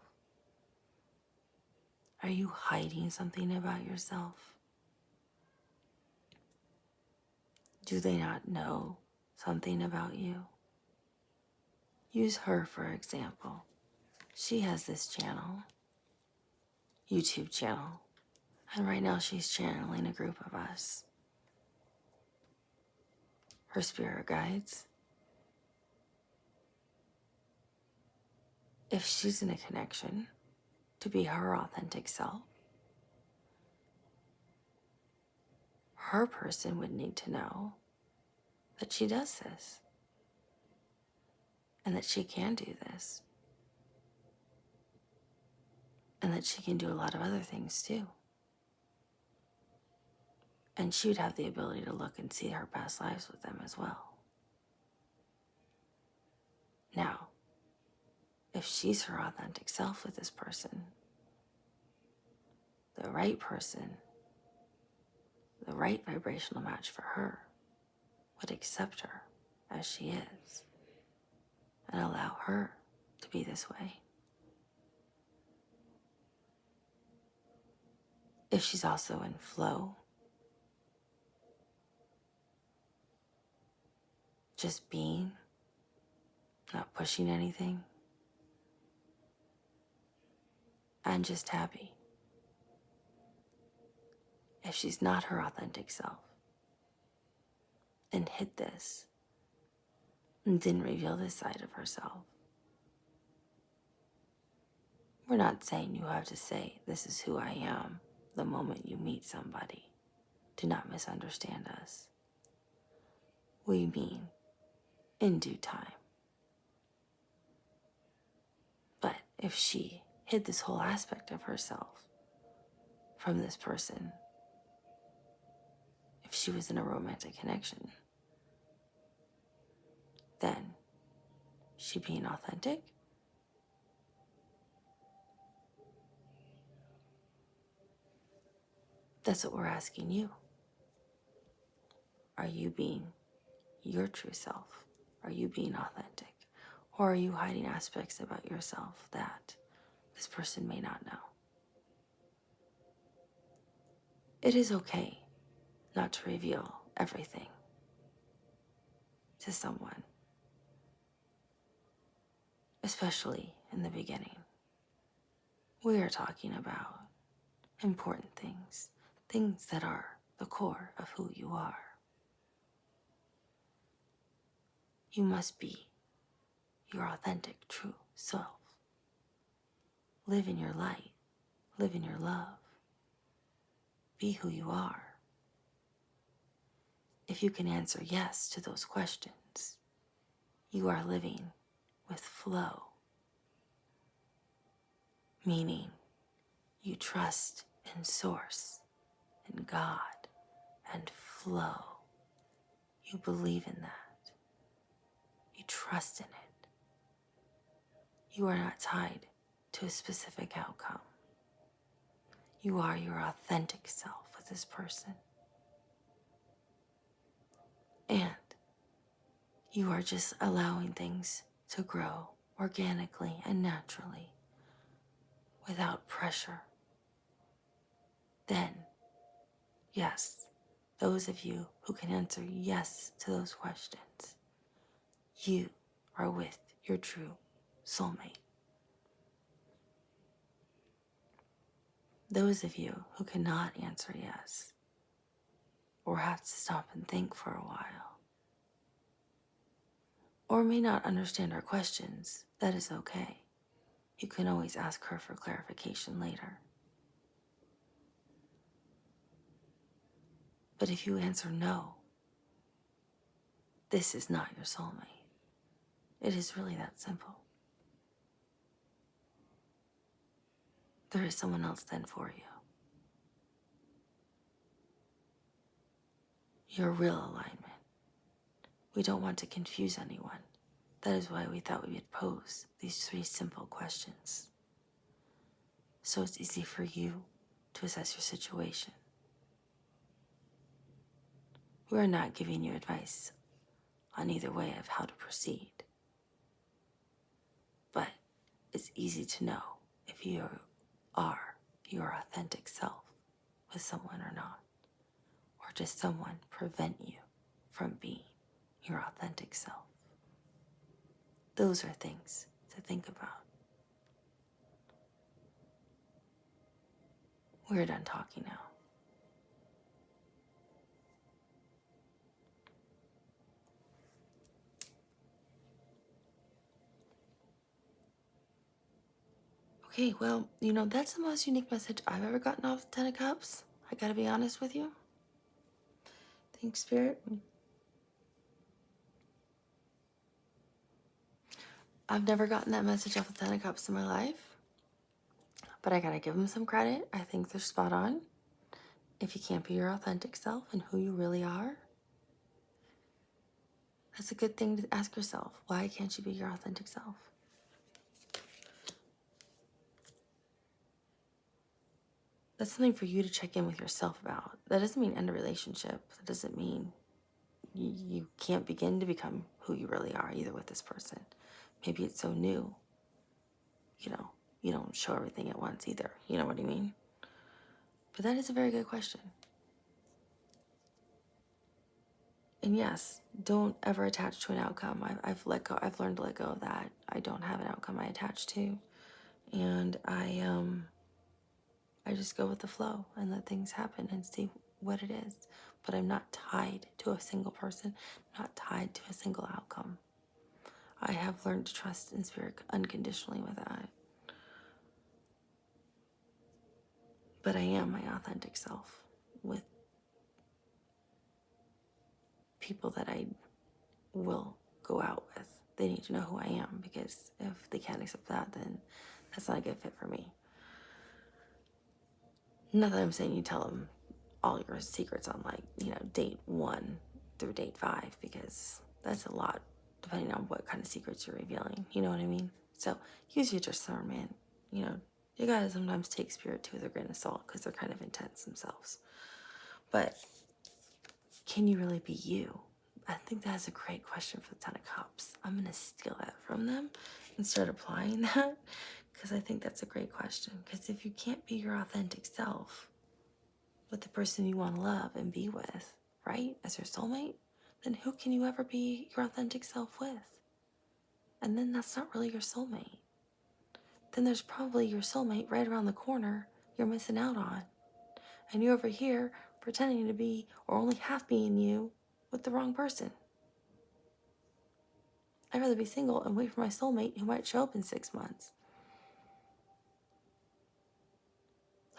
Are you hiding something about yourself? Do they not know something about you? Use her for example. She has this channel, YouTube channel, and right now she's channeling a group of us, her spirit guides. If she's in a connection to be her authentic self, her person would need to know that she does this and that she can do this and that she can do a lot of other things too. And she would have the ability to look and see her past lives with them as well. Now, if she's her authentic self with this person, the right vibrational match for her would accept her as she is and allow her to be this way. If she's also in flow, just being, not pushing anything, and just happy. If she's not her authentic self and hid this and didn't reveal this side of herself, we're not saying you have to say, this is who I am the moment you meet somebody. Do not misunderstand us. We mean in due time. But if she hid this whole aspect of herself from this person, if she was in a romantic connection, then she being authentic? That's what we're asking you. Are you being your true self? Are you being authentic? Or are you hiding aspects about yourself that this person may not know? It is okay not to reveal everything to someone, especially in the beginning. We are talking about important things, things that are the core of who you are. You must be your authentic, true self. Live in your light, live in your love. Be who you are. If you can answer yes to those questions, you are living with flow, meaning you trust in Source, in God, and flow. You believe in that. You trust in it. You are not tied to a specific outcome. You are your authentic self with this person. And you are just allowing things to grow organically and naturally without pressure. Then, yes, those of you who can answer yes to those questions, you are with your true soulmate. Those of you who cannot answer yes, or have to stop and think for a while, or may not understand our questions, that is okay. You can always ask her for clarification later. But if you answer no, this is not your soulmate. It is really that simple. There is someone else then for you. Your real alignment. We don't want to confuse anyone. That is why we thought we would pose these 3 simple questions. So it's easy for you to assess your situation. We are not giving you advice on either way of how to proceed. But it's easy to know if you are your authentic self with someone or not. Or does someone prevent you from being your authentic self? Those are things to think about. We're done talking now. Okay, well, that's the most unique message I've ever gotten off the Ten of Cups. I gotta be honest with you. Thanks, Spirit. I've never gotten that message off the Ten of Cups in my life, but I gotta give them some credit. I think they're spot on. If you can't be your authentic self and who you really are, that's a good thing to ask yourself. Why can't you be your authentic self? That's something for you to check in with yourself about. That doesn't mean end a relationship. That doesn't mean you can't begin to become who you really are either with this person. Maybe it's so new, you don't show everything at once either. You know what I mean? But that is a very good question. And yes, don't ever attach to an outcome. I've learned to let go of that. I don't have an outcome I attach to. And I just go with the flow and let things happen and see what it is. But I'm not tied to a single person, not tied to a single outcome. I have learned to trust in spirit unconditionally with that. But I am my authentic self with people that I will go out with. They need to know who I am, because if they can't accept that, then that's not a good fit for me. Not that I'm saying you tell them all your secrets on date 1 through date 5, because that's a lot depending on what kind of secrets you're revealing. You know what I mean? So use your discernment. You gotta sometimes take spirit too with a grain of salt, because they're kind of intense themselves. But can you really be you? I think that's a great question for the Ten of Cups. I'm gonna steal that from them and start applying that, because I think that's a great question. Because if you can't be your authentic self with the person you want to love and be with, right, as your soulmate, then who can you ever be your authentic self with? And then that's not really your soulmate. Then there's probably your soulmate right around the corner you're missing out on. And you're over here pretending to be, or only half being you, with the wrong person. I'd rather be single and wait for my soulmate who might show up in 6 months.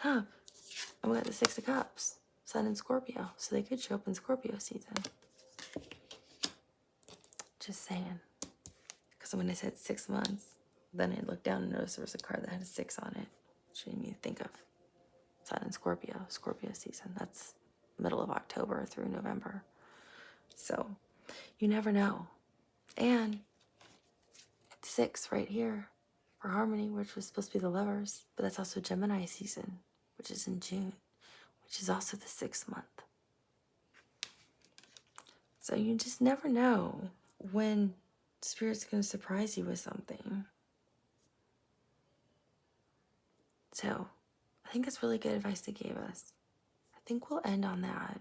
And we got the 6 of Cups. Sun in Scorpio. So they could show up in Scorpio season. Just saying. Because when I said 6 months, then I looked down and noticed there was a card that had a 6 on it. Which made me think of Sun in Scorpio, Scorpio season. That's middle of October through November. So you never know. And 6 right here for Harmony, which was supposed to be the Lovers, but that's also Gemini season, which is in June, which is also the 6th month. So you just never know when Spirit's going to surprise you with something. So I think that's really good advice they gave us. I think we'll end on that,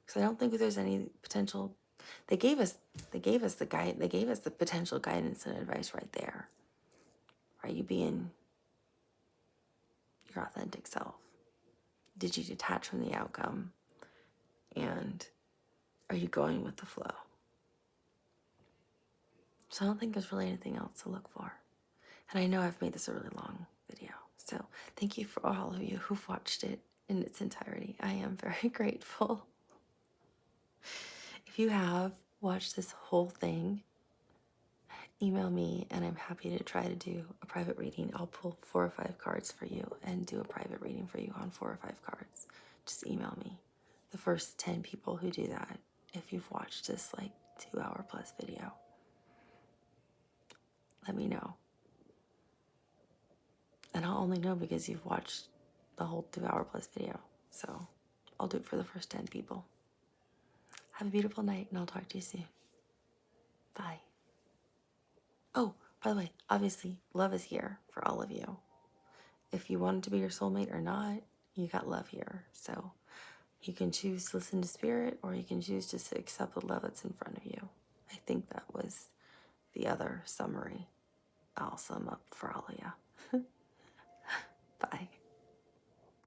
because I don't think there's any potential. They gave us the guide. They gave us the potential guidance and advice right there. Are you being your authentic self? Did you detach from the outcome? And are you going with the flow? So I don't think there's really anything else to look for. And I know I've made this a really long video. So thank you for all of you who've watched it in its entirety. I am very grateful. If you have watched this whole thing, email me and I'm happy to try to do a private reading. I'll pull 4 or 5 cards for you and do a private reading for you on 4 or 5 cards. Just email me. The first 10 people who do that, if you've watched this like 2-hour plus video, let me know. And I'll only know because you've watched the whole 2-hour plus video. So I'll do it for the first 10 people. Have a beautiful night and I'll talk to you soon. Bye. Oh, by the way, obviously, love is here for all of you. If you want it to be your soulmate or not, you got love here. So you can choose to listen to Spirit, or you can choose just to accept the love that's in front of you. I think that was the other summary. I'll sum up for all of you. Bye.